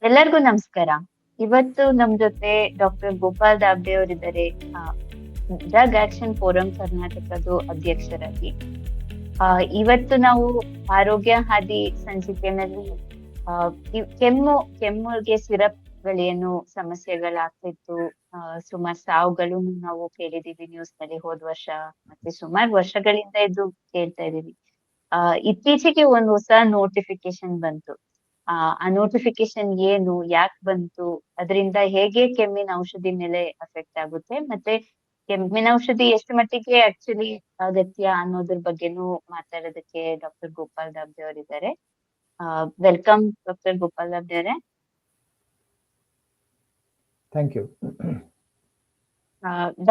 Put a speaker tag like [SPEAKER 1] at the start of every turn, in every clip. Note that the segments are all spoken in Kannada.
[SPEAKER 1] ಎಲ್ಲರಿಗೂ ನಮಸ್ಕಾರ. ಇವತ್ತು ನಮ್ ಜೊತೆ ಡಾಕ್ಟರ್ ಗೋಪಾಲ್ ದಾಬ್ಡೆ ಅವರಿದ್ದಾರೆ. ಡ್ರಗ್ ಆಕ್ಷನ್ ಫೋರಂ ಕರ್ನಾಟಕದ ಅಧ್ಯಕ್ಷರಾಗಿ. ಇವತ್ತು ನಾವು ಆರೋಗ್ಯ ಹಾದಿ ಸಂಚಿಕೆಯಲ್ಲಿ ಕೆಮ್ಮಿಗೆ ಸಿರಪ್ಗಳೇನು ಸಮಸ್ಯೆಗಳಾಗ್ತಿತ್ತು, ಸುಮಾರು ಸಾವುಗಳನ್ನು ನಾವು ಕೇಳಿದೀವಿ ನ್ಯೂಸ್ ನಲ್ಲಿ ಹೋದ ವರ್ಷ, ಮತ್ತೆ ಸುಮಾರು ವರ್ಷಗಳಿಂದ ಇದು ಕೇಳ್ತಾ ಇದೀವಿ. ಇತ್ತೀಚೆಗೆ ಒಂದು ಹೊಸ ನೋಟಿಫಿಕೇಶನ್ ಬಂತು. ಆ ನೋಟಿಫಿಕೇಶನ್ ಏನು, ಯಾಕೆ ಬಂತು, ಅದರಿಂದ ಹೇಗೆ ಕೆಮ್ಮಿನ ಔಷಧಿ ಮೇಲೆ ಅಫೆಕ್ಟ್ ಆಗುತ್ತೆ, ಮತ್ತೆ ಕೆಮ್ಮಿನ ಔಷಧಿ ಎಷ್ಟು ಮಟ್ಟಿಗೆ ಆಕ್ಚುಲಿ ಅಗತ್ಯ ಅನ್ನೋದ್ರ ಬಗ್ಗೆನೂ ಮಾತಾಡೋದಕ್ಕೆ ಡಾಕ್ಟರ್ ಗೋಪಾಲ್ ದಾಬ್ದೆ ಅವರಿದ್ದಾರೆ. ವೆಲ್ಕಮ್ ಡಾಕ್ಟರ್ ಗೋಪಾಲ್ ದಾಬ್ದೆ ಅವರೇ.
[SPEAKER 2] Thank you.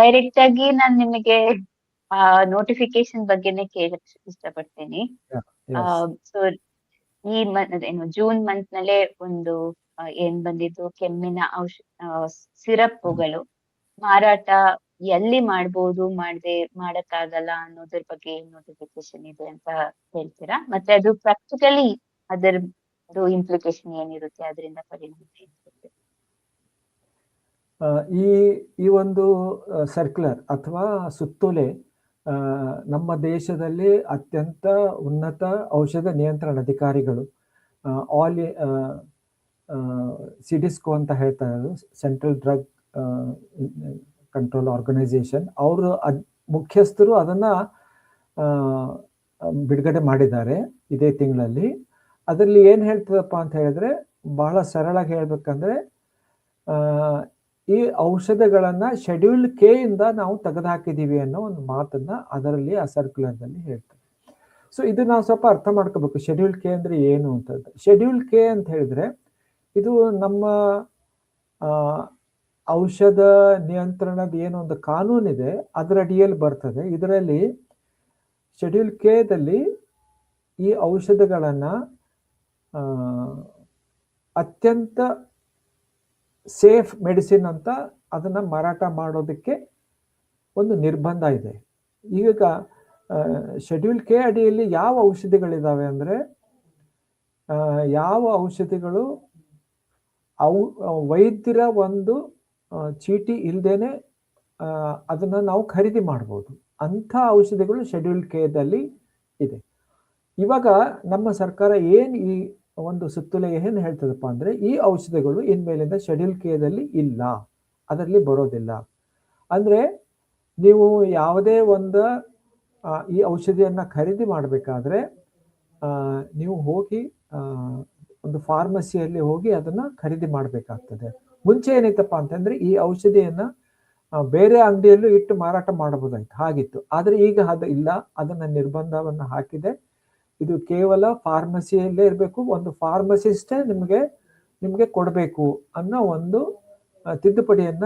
[SPEAKER 1] ಡೈರೆಕ್ಟ್ ಆಗಿ ನಾನು ನಿಮಗೆ ನೋಟಿಫಿಕೇಶನ್ ಬಗ್ಗೆನೇ ಕೇಳಕ್ ಇಷ್ಟಪಡ್ತೀನಿ. ಸೊ ಈ ಜೂನ್ ಮಂತ್ ನಲ್ಲೇ ಒಂದು ಏನ್ ಬಂದಿದ್ದು, ಕೆಮ್ಮಿನ ಸಿರಪ್ಗಳು ಮಾರಾಟ ಎಲ್ಲಿ ಮಾಡ್ಬೋದು, ಮಾಡಕ್ಕಾಗಲ್ಲ ಅನ್ನೋದ್ರ ಬಗ್ಗೆ ಏನ್ ನೋಟಿಫಿಕೇಶನ್ ಇದೆ ಅಂತ ಹೇಳ್ತೀರಾ? ಮತ್ತೆ ಅದು ಪ್ರಾಕ್ಟಿಕಲಿ ಅದರದ್ದು ಇಂಪ್ಲಿಕೇಶನ್ ಏನಿರುತ್ತೆ, ಅದರಿಂದ ಪರಿಣಾಮ ಏನಿರುತ್ತೆ?
[SPEAKER 2] ಈ ಒಂದು ಸರ್ಕ್ಯುಲರ್ ಅಥವಾ ಸುತ್ತೋಲೆ ನಮ್ಮ ದೇಶದಲ್ಲಿ ಅತ್ಯಂತ ಉನ್ನತ ಔಷಧ ನಿಯಂತ್ರಣ ಅಧಿಕಾರಿಗಳು, ಸಿಡಿಸ್ಕೋ ಅಂತ ಹೇಳ್ತಾ ಇರೋದು, ಸೆಂಟ್ರಲ್ ಡ್ರಗ್ ಕಂಟ್ರೋಲ್ ಆರ್ಗನೈಸೇಷನ್, ಅವರು ಮುಖ್ಯಸ್ಥರು ಅದನ್ನ ಬಿಡುಗಡೆ ಮಾಡಿದ್ದಾರೆ ಇದೇ ತಿಂಗಳಲ್ಲಿ. ಅದರಲ್ಲಿ ಏನು ಹೇಳ್ತದಪ್ಪ ಅಂತ ಹೇಳಿದ್ರೆ, ಬಹಳ ಸರಳಾಗಿ ಹೇಳ್ಬೇಕಂದ್ರೆ, ಈ ಔಷಧಗಳನ್ನ ಶೆಡ್ಯೂಲ್ ಕೆ ಇಂದ ನಾವು ತೆಗೆದುಹಾಕಿದೀವಿ ಅನ್ನೋ ಒಂದು ಮಾತನ್ನ ಅದರಲ್ಲಿ ಆ ಸರ್ಕ್ಯುಲರ್ದಲ್ಲಿ ಹೇಳ್ತಾರೆ. ಸೊ ಇದು ನಾವು ಸ್ವಲ್ಪ ಅರ್ಥ ಮಾಡ್ಕೋಬೇಕು, ಶೆಡ್ಯೂಲ್ ಕೆ ಅಂದ್ರೆ ಏನು ಅಂತ. ಶೆಡ್ಯೂಲ್ ಕೆ ಅಂತ ಹೇಳಿದ್ರೆ, ಇದು ನಮ್ಮ ಔಷಧ ನಿಯಂತ್ರಣದ ಏನೋ ಒಂದು ಕಾನೂನಿದೆ, ಅದರ ಅಡಿಯಲ್ಲಿ ಬರ್ತದೆ. ಇದರಲ್ಲಿ ಶೆಡ್ಯೂಲ್ ಕೆ ದಲ್ಲಿ ಈ ಔಷಧಗಳನ್ನ ಅತ್ಯಂತ ಸೇಫ್ ಮೆಡಿಸಿನ್ ಅಂತ ಅದನ್ನ ಮಾರಾಟ ಮಾಡೋದಕ್ಕೆ ಒಂದು ನಿರ್ಬಂಧ ಇದೆ. ಈಗ ಶೆಡ್ಯೂಲ್ ಕೆ ಅಡಿಯಲ್ಲಿ ಯಾವ ಔಷಧಿಗಳಿದಾವೆ ಅಂದ್ರೆ, ಯಾವ ಔಷಧಿಗಳು ವೈದ್ಯರ ಒಂದು ಚೀಟಿ ಇಲ್ದೇನೆ ಅದನ್ನ ನಾವು ಖರೀದಿ ಮಾಡ್ಬೋದು, ಅಂಥ ಔಷಧಿಗಳು ಶೆಡ್ಯೂಲ್ ಕೆ ದಲ್ಲಿ ಇದೆ. ಇವಾಗ ನಮ್ಮ ಸರ್ಕಾರ ಈ ಒಂದು ಸುತ್ತೋಲೆ ಏನು ಹೇಳ್ತದಪ್ಪ ಅಂದ್ರೆ, ಈ ಔಷಧಿಗಳು ಇನ್ಮೇಲಿಂದ ಶೆಡ್ಯೂಲ್ ಕೆ ದಲ್ಲಿ ಇಲ್ಲ, ಅದರಲ್ಲಿ ಬರೋದಿಲ್ಲ. ಅಂದ್ರೆ ನೀವು ಯಾವುದೇ ಈ ಔಷಧಿಯನ್ನ ಖರೀದಿ ಮಾಡಬೇಕಾದ್ರೆ ನೀವು ಹೋಗಿ ಒಂದು ಫಾರ್ಮಸಿಯಲ್ಲಿ ಹೋಗಿ ಅದನ್ನ ಖರೀದಿ ಮಾಡಬೇಕಾಗ್ತದೆ. ಮುಂಚೆ ಏನಿತ್ತಪ್ಪ ಅಂತಂದ್ರೆ, ಈ ಔಷಧಿಯನ್ನ ಬೇರೆ ಅಂಗಡಿಯಲ್ಲೂ ಇಟ್ಟು ಮಾರಾಟ ಮಾಡಬಹುದಾಯ್ತು, ಹಾಗಿತ್ತು. ಆದ್ರೆ ಈಗ ಅದು ಇಲ್ಲ, ಅದನ್ನ ನಿರ್ಬಂಧವನ್ನ ಹಾಕಿದೆ. ಇದು ಕೇವಲ ಫಾರ್ಮಸಿಯಲ್ಲೇ ಇರಬೇಕು, ಒಂದು ಫಾರ್ಮಸಿಸ್ಟೇ ನಿಮಗೆ ಕೊಡಬೇಕು ಅನ್ನೋ ಒಂದು ತಿದ್ದುಪಡಿಯನ್ನ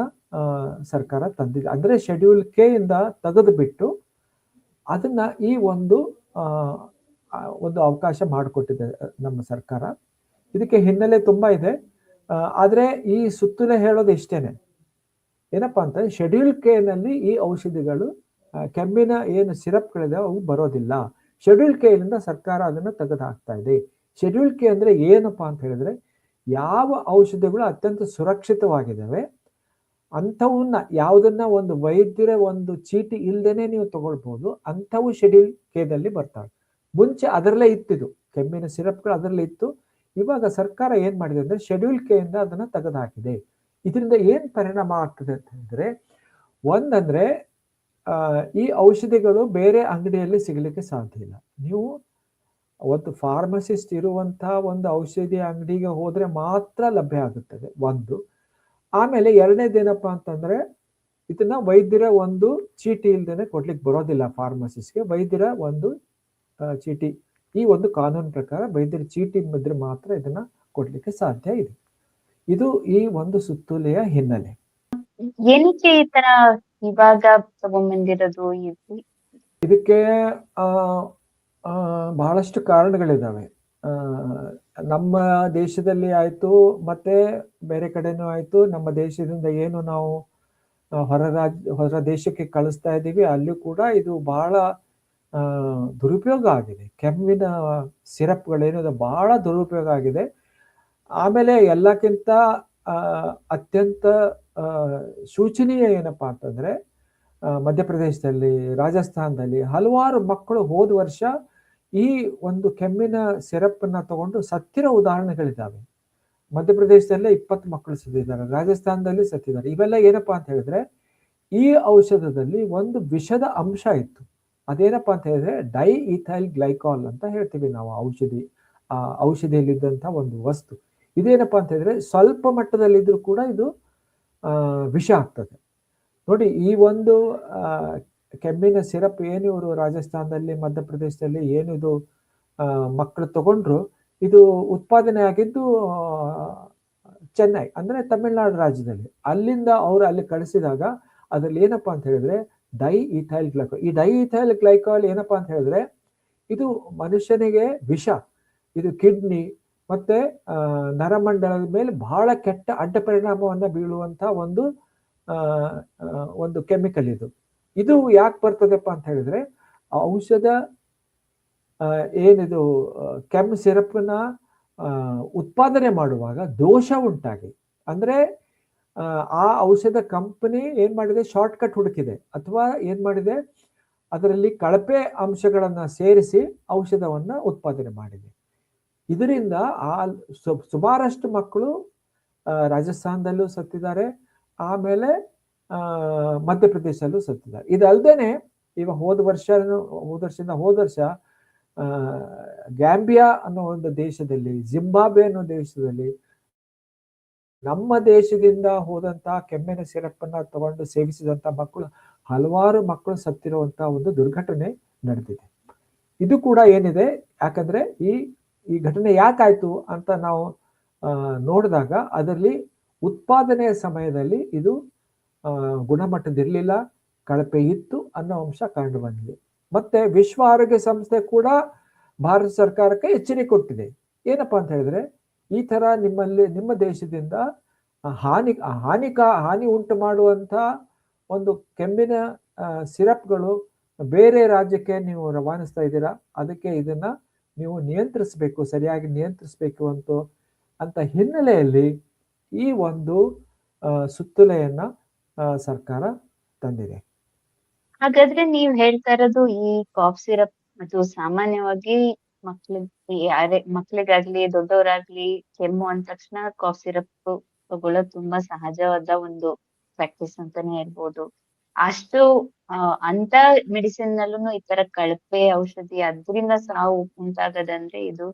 [SPEAKER 2] ಸರ್ಕಾರ ತಂದಿದೆ. ಅಂದ್ರೆ ಶೆಡ್ಯೂಲ್ ಕೆ ಇಂದ ತೆಗೆದು ಬಿಟ್ಟು ಅದನ್ನ ಈ ಒಂದು ಅವಕಾಶ ಮಾಡಿಕೊಟ್ಟಿದೆ ನಮ್ಮ ಸರ್ಕಾರ. ಇದಕ್ಕೆ ಹಿನ್ನೆಲೆ ತುಂಬಾ ಇದೆ. ಆದ್ರೆ ಈ ಸುತ್ತೋಲೆ ಹೇಳೋದು ಇಷ್ಟೇನೆ, ಏನಪ್ಪಾ ಅಂತ, ಶೆಡ್ಯೂಲ್ ಕೆ ನಲ್ಲಿ ಈ ಔಷಧಿಗಳು, ಕೆಮ್ಮಿನ ಏನು ಸಿರಪ್ಗಳಿದೆ ಅವು ಬರೋದಿಲ್ಲ. ಶೆಡ್ಯೂಲ್ ಕೆ ಇಂದ ಸರ್ಕಾರ ಅದನ್ನು ತೆಗೆದು ಹಾಕ್ತಾ ಇದೆ. ಶೆಡ್ಯೂಲ್ ಕೆ ಅಂದ್ರೆ ಏನಪ್ಪಾ ಅಂತ ಹೇಳಿದ್ರೆ, ಯಾವ ಔಷಧಿಗಳು ಅತ್ಯಂತ ಸುರಕ್ಷಿತವಾಗಿದ್ದಾವೆ ಅಂಥವನ್ನ, ಯಾವುದನ್ನ ಒಂದು ವೈದ್ಯರ ಒಂದು ಚೀಟಿ ಇಲ್ದೇನೆ ನೀವು ತಗೊಳ್ಬಹುದು, ಅಂಥವು ಶೆಡ್ಯೂಲ್ ಕೆ ದಲ್ಲಿ ಬರ್ತಾವೆ. ಮುಂಚೆ ಅದರಲ್ಲೇ ಇತ್ತಿದು, ಕೆಮ್ಮಿನ ಸಿರಪ್ಗಳು ಅದರಲ್ಲೇ ಇತ್ತು. ಇವಾಗ ಸರ್ಕಾರ ಏನ್ ಮಾಡಿದೆ ಅಂದ್ರೆ, ಶೆಡ್ಯೂಲ್ ಕೆ ಇಂದ ಅದನ್ನ ತೆಗೆದು ಹಾಕಿದೆ. ಇದರಿಂದ ಏನ್ ಪರಿಣಾಮ ಆಗ್ತದೆ ಅಂತ ಹೇಳಿದ್ರೆ, ಒಂದಂದ್ರೆ ಈ ಔಷಧಿಗಳು ಬೇರೆ ಅಂಗಡಿಯಲ್ಲಿ ಸಿಗಲಿಕ್ಕೆ ಸಾಧ್ಯ ಇಲ್ಲ. ನೀವು ಒಂದು ಫಾರ್ಮಸಿಸ್ಟ್ ಇರುವಂತಹ ಒಂದು ಔಷಧಿ ಅಂಗಡಿಗೆ ಹೋದ್ರೆ ಮಾತ್ರ ಲಭ್ಯ ಆಗುತ್ತದೆ, ಒಂದು. ಆಮೇಲೆ ಎರಡನೇದೇನಪ್ಪ ಅಂತಂದ್ರೆ, ಇದನ್ನ ವೈದ್ಯರ ಒಂದು ಚೀಟಿ ಇಲ್ದೇನೆ ಕೊಡ್ಲಿಕ್ಕೆ ಬರೋದಿಲ್ಲ ಫಾರ್ಮಸಿಸ್ಟ್ಗೆ. ವೈದ್ಯರ ಒಂದು ಚೀಟಿ, ಈ ಒಂದು ಕಾನೂನು ಪ್ರಕಾರ ವೈದ್ಯರ ಚೀಟಿ ಇದ್ರೆ ಮಾತ್ರ ಇದನ್ನ ಕೊಡ್ಲಿಕ್ಕೆ ಸಾಧ್ಯ ಇದೆ. ಇದು ಈ ಒಂದು ಸುತ್ತೋಲೆಯ ಹಿನ್ನೆಲೆ.
[SPEAKER 1] ಏನಕ್ಕೆ ಈ ತರ ಇವಾಗ ತಗೊಂಡ್ಬಂದಿರೋದು?
[SPEAKER 2] ಇದಕ್ಕೆ ಬಹಳಷ್ಟು ಕಾರಣಗಳಿದಾವೆ. ನಮ್ಮ ದೇಶದಲ್ಲಿ ಆಯ್ತು, ಮತ್ತೆ ಬೇರೆ ಕಡೆನೂ ಆಯ್ತು. ನಮ್ಮ ದೇಶದಿಂದ ಏನು ನಾವು ಹೊರ ದೇಶಕ್ಕೆ ಕಳಿಸ್ತಾ ಇದ್ದೀವಿ, ಅಲ್ಲೂ ಕೂಡ ಇದು ಬಹಳ ದುರುಪಯೋಗ ಆಗಿದೆ. ಕೆಮ್ಮಿನ ಸಿರಪ್ಗಳೇನು ಬಹಳ ದುರುಪಯೋಗ ಆಗಿದೆ. ಆಮೇಲೆ ಎಲ್ಲಕ್ಕಿಂತ ಅತ್ಯಂತ ಶೋಚನೀಯ ಏನಪ್ಪಾ ಅಂತಂದ್ರೆ ಮಧ್ಯಪ್ರದೇಶದಲ್ಲಿ, ರಾಜಸ್ಥಾನದಲ್ಲಿ ಹಲವಾರು ಮಕ್ಕಳು ಹೋದ ವರ್ಷ ಈ ಒಂದು ಕೆಮ್ಮಿನ ಸಿರಪ್ ಅನ್ನ ತಗೊಂಡು ಸತ್ತಿರೋ ಉದಾಹರಣೆಗಳಿದ್ದಾವೆ. ಮಧ್ಯಪ್ರದೇಶದಲ್ಲೇ 20 ಮಕ್ಕಳು ಸತ್ತಿದ್ದಾರೆ, ರಾಜಸ್ಥಾನದಲ್ಲಿ ಸತ್ತಿದ್ದಾರೆ. ಇವೆಲ್ಲ ಏನಪ್ಪಾ ಅಂತ ಹೇಳಿದ್ರೆ ಈ ಔಷಧದಲ್ಲಿ ಒಂದು ವಿಷದ ಅಂಶ ಇತ್ತು. ಅದೇನಪ್ಪಾ ಅಂತ ಹೇಳಿದ್ರೆ ಡೈಇಥೈಲ್ ಗ್ಲೈಕಾಲ್ ಅಂತ ಹೇಳ್ತೀವಿ ನಾವು ಔಷಧಿಯಲ್ಲಿದ್ದಂಥ ಒಂದು ವಸ್ತು. ಇದೇನಪ್ಪಾ ಅಂತ ಹೇಳಿದ್ರೆ ಸ್ವಲ್ಪ ಮಟ್ಟದಲ್ಲಿದ್ರೂ ಕೂಡ ಇದು ವಿಷ ಆಗ್ತದೆ. ನೋಡಿ, ಈ ಒಂದು ಕೆಮ್ಮಿನ ಸಿರಪ್ ಏನು ಇವರು ರಾಜಸ್ಥಾನದಲ್ಲಿ, ಮಧ್ಯಪ್ರದೇಶದಲ್ಲಿ ಏನು ಇದು ಮಕ್ಕಳು ತಗೊಂಡ್ರು, ಇದು ಉತ್ಪಾದನೆ ಆಗಿದ್ದು ಚೆನ್ನೈ ಅಂದ್ರೆ ತಮಿಳುನಾಡು ರಾಜ್ಯದಲ್ಲಿ. ಅಲ್ಲಿಂದ ಅವರು ಅಲ್ಲಿ ಕಳಿಸಿದಾಗ ಅದ್ರಲ್ಲಿ ಏನಪ್ಪಾ ಅಂತ ಹೇಳಿದ್ರೆ ಡೈಇಥೈಲ್ ಗ್ಲೈಕಾಲ್. ಈ ಡೈಇಥೈಲ್ ಗ್ಲೈಕಾಲ್ ಏನಪ್ಪಾ ಅಂತ ಹೇಳಿದ್ರೆ ಇದು ಮನುಷ್ಯನಿಗೆ ವಿಷ. ಇದು ಕಿಡ್ನಿ ಮತ್ತೆ ನರಮಂಡಲದ ಮೇಲೆ ಬಹಳ ಕೆಟ್ಟ ಅಡ್ಡ ಪರಿಣಾಮವನ್ನ ಬೀಳುವಂತ ಒಂದು ಕೆಮಿಕಲ್ ಇದು. ಇದು ಯಾಕೆ ಬರ್ತದಪ್ಪ ಅಂತ ಹೇಳಿದ್ರೆ ಔಷಧ ಏನಿದು ಕೆಮ್ಮು ಸಿರಪ್ನ ಉತ್ಪಾದನೆ ಮಾಡುವಾಗ ದೋಷ ಉಂಟಾಗಿ, ಅಂದ್ರೆ ಆ ಔಷಧ ಕಂಪನಿ ಏನ್ ಮಾಡಿದೆ, ಶಾರ್ಟ್ ಕಟ್ ಹುಡುಕಿದೆ ಅಥವಾ ಏನ್ ಮಾಡಿದೆ, ಅದರಲ್ಲಿ ಕಳಪೆ ಅಂಶಗಳನ್ನ ಸೇರಿಸಿ ಔಷಧವನ್ನ ಉತ್ಪಾದನೆ ಮಾಡಿದೆ. ಇದರಿಂದ ಸುಮಾರಷ್ಟು ಮಕ್ಕಳು ರಾಜಸ್ಥಾನದಲ್ಲೂ ಸತ್ತಿದ್ದಾರೆ, ಆಮೇಲೆ ಮಧ್ಯಪ್ರದೇಶದಲ್ಲೂ ಸತ್ತಿದ್ದಾರೆ. ಇದಲ್ದೇನೆ ಈಗ ಹೋದ ವರ್ಷ ಗ್ಯಾಂಬಿಯಾ ಅನ್ನೋ ಒಂದು ದೇಶದಲ್ಲಿ, ಜಿಂಬಾಬ್ವೆ ಅನ್ನೋ ದೇಶದಲ್ಲಿ ನಮ್ಮ ದೇಶದಿಂದ ಹೋದಂತ ಕೆಮ್ಮಿನ ಸಿರಪ್ ಅನ್ನ ತಗೊಂಡು ಸೇವಿಸಿದಂತ ಹಲವಾರು ಮಕ್ಕಳು ಸತ್ತಿರುವಂತ ಒಂದು ದುರ್ಘಟನೆ ನಡೆದಿದೆ. ಇದು ಕೂಡ ಏನಿದೆ, ಯಾಕಂದ್ರೆ ಈ ಘಟನೆ ಯಾಕಾಯ್ತು ಅಂತ ನಾವು ನೋಡಿದಾಗ ಅದರಲ್ಲಿ ಉತ್ಪಾದನೆಯ ಸಮಯದಲ್ಲಿ ಇದು ಗುಣಮಟ್ಟದಿರಲಿಲ್ಲ, ಕಳಪೆ ಇತ್ತು ಅನ್ನೋ ಅಂಶ ಕಂಡು ಬಂದಿದೆ. ಮತ್ತೆ ವಿಶ್ವ ಆರೋಗ್ಯ ಸಂಸ್ಥೆ ಕೂಡ ಭಾರತ ಸರ್ಕಾರಕ್ಕೆ ಎಚ್ಚರಿಕೆ ಕೊಟ್ಟಿದೆ. ಏನಪ್ಪಾ ಅಂತ ಹೇಳಿದ್ರೆ ಈ ತರ ನಿಮ್ಮ ದೇಶದಿಂದ ಹಾನಿ ಉಂಟು ಮಾಡುವಂತ ಒಂದು ಕೆಮ್ಮಿನ ಸಿರಪ್ಗಳು ಬೇರೆ ರಾಜ್ಯಕ್ಕೆ ನೀವು ರವಾನಿಸ್ತಾ ಇದ್ದೀರಾ, ಅದಕ್ಕೆ ಇದನ್ನ ನೀವು ನಿಯಂತ್ರಿಸಬೇಕು, ಸರಿಯಾಗಿ ನಿಯಂತ್ರಿಸಬೇಕು ಅಂತ ಹಿನ್ನೆಲೆಯಲ್ಲಿ ಈ ಒಂದು ಸುತ್ತೋಲೆಯನ್ನ ಸರ್ಕಾರ ತಂದಿದೆ.
[SPEAKER 1] ಹಾಗಾದ್ರೆ ನೀವ್ ಹೇಳ್ತಾ ಇರೋದು ಈ ಕಾಫ್ ಸಿರಪ್ ಮತ್ತು ಸಾಮಾನ್ಯವಾಗಿ ಮಕ್ಳಿಗಾಗ್ಲಿ ದೊಡ್ಡವರಾಗ್ಲಿ ಕೆಮ್ಮು ಅಂದ ತಕ್ಷಣ ಕಾಫ್ ಸಿರಪ್ ತಗೊಳ್ಳೋದು ತುಂಬಾ ಸಹಜವಾದ ಒಂದು ಪ್ರಾಕ್ಟೀಸ್ ಅಂತಾನೆ ಹೇಳ್ಬೋದು. ಅಷ್ಟು ಅಂತ ಮೆಡಿಸಿನ್ ನಲ್ಲೂ ಈ ತರ ಕಳಪೆ ಔಷಧಿ ಅದ್ರಿಂದ ಸಾವು ಉಂಟಾಗದಂದ್ರೆ ಇದು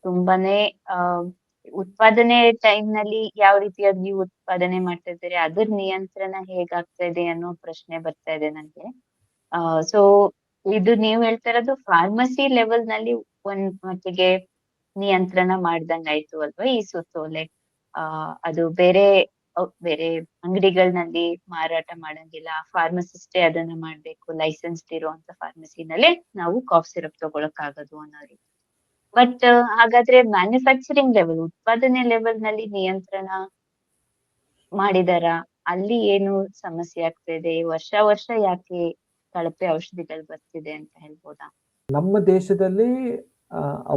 [SPEAKER 1] ತುಂಬಾನೇ ಉತ್ಪಾದನೆ ಟೈಮ್ ನಲ್ಲಿ ಯಾವ ರೀತಿಯಾಗಿ ನೀವು ಉತ್ಪಾದನೆ ಮಾಡ್ತಾ ಇದ್ದೀರಿ, ಅದ್ರ ನಿಯಂತ್ರಣ ಹೇಗಾಗ್ತಾ ಇದೆ ಅನ್ನೋ ಪ್ರಶ್ನೆ ಬರ್ತಾ ಇದೆ ನಂಗೆ. ಸೊ ಇದು ನೀವ್ ಹೇಳ್ತಾ ಇರೋದು ಫಾರ್ಮಸಿ ಲೆವೆಲ್ ನಲ್ಲಿ ಒಂದ್ ಮಟ್ಟಿಗೆ ನಿಯಂತ್ರಣ ಮಾಡ್ದಂಗಾಯ್ತು ಅಲ್ವಾ ಈ ಸುತ್ತೋಲೆ. ಅದು ಬೇರೆ ಅಂಗಡಿಗಳಲ್ಲಿ ಮಾರಾಟ ಮಾಡಂಗಿಲ್ಲ, ಫಾರ್ಮಸಿಸ್ಟೇ ಅದನ್ನ ಮಾಡ್ಬೇಕು, ಲೈಸೆನ್ಸ್ಡ್ ಇರುವಂತ ಫಾರ್ಮಸಿನಲ್ಲೇ ನಾವು ಕಾಫ್ ಸಿರಪ್ ತಗೊಳಕ್ ಆಗೋದು ಅನ್ನೋ ರೀತಿ. ಬಟ್ ಹಾಗಾದ್ರೆ ಮ್ಯಾನುಫ್ಯಾಕ್ಚರಿಂಗ್ ಲೆವೆಲ್, ಉತ್ಪಾದನೆ ಲೆವೆಲ್ ನಲ್ಲಿ ನಿಯಂತ್ರಣ ಮಾಡಿದಾರ? ಅಲ್ಲಿ ಏನು ಸಮಸ್ಯೆ ಆಗ್ತಾ ಇದೆ? ವರ್ಷ ಯಾಕೆ ಕಳಪೆ ಔಷಧಿಗಳು ಬರ್ತಿದೆ ಅಂತ ಹೇಳ್ಬೋದಾ?
[SPEAKER 2] ನಮ್ಮ ದೇಶದಲ್ಲಿ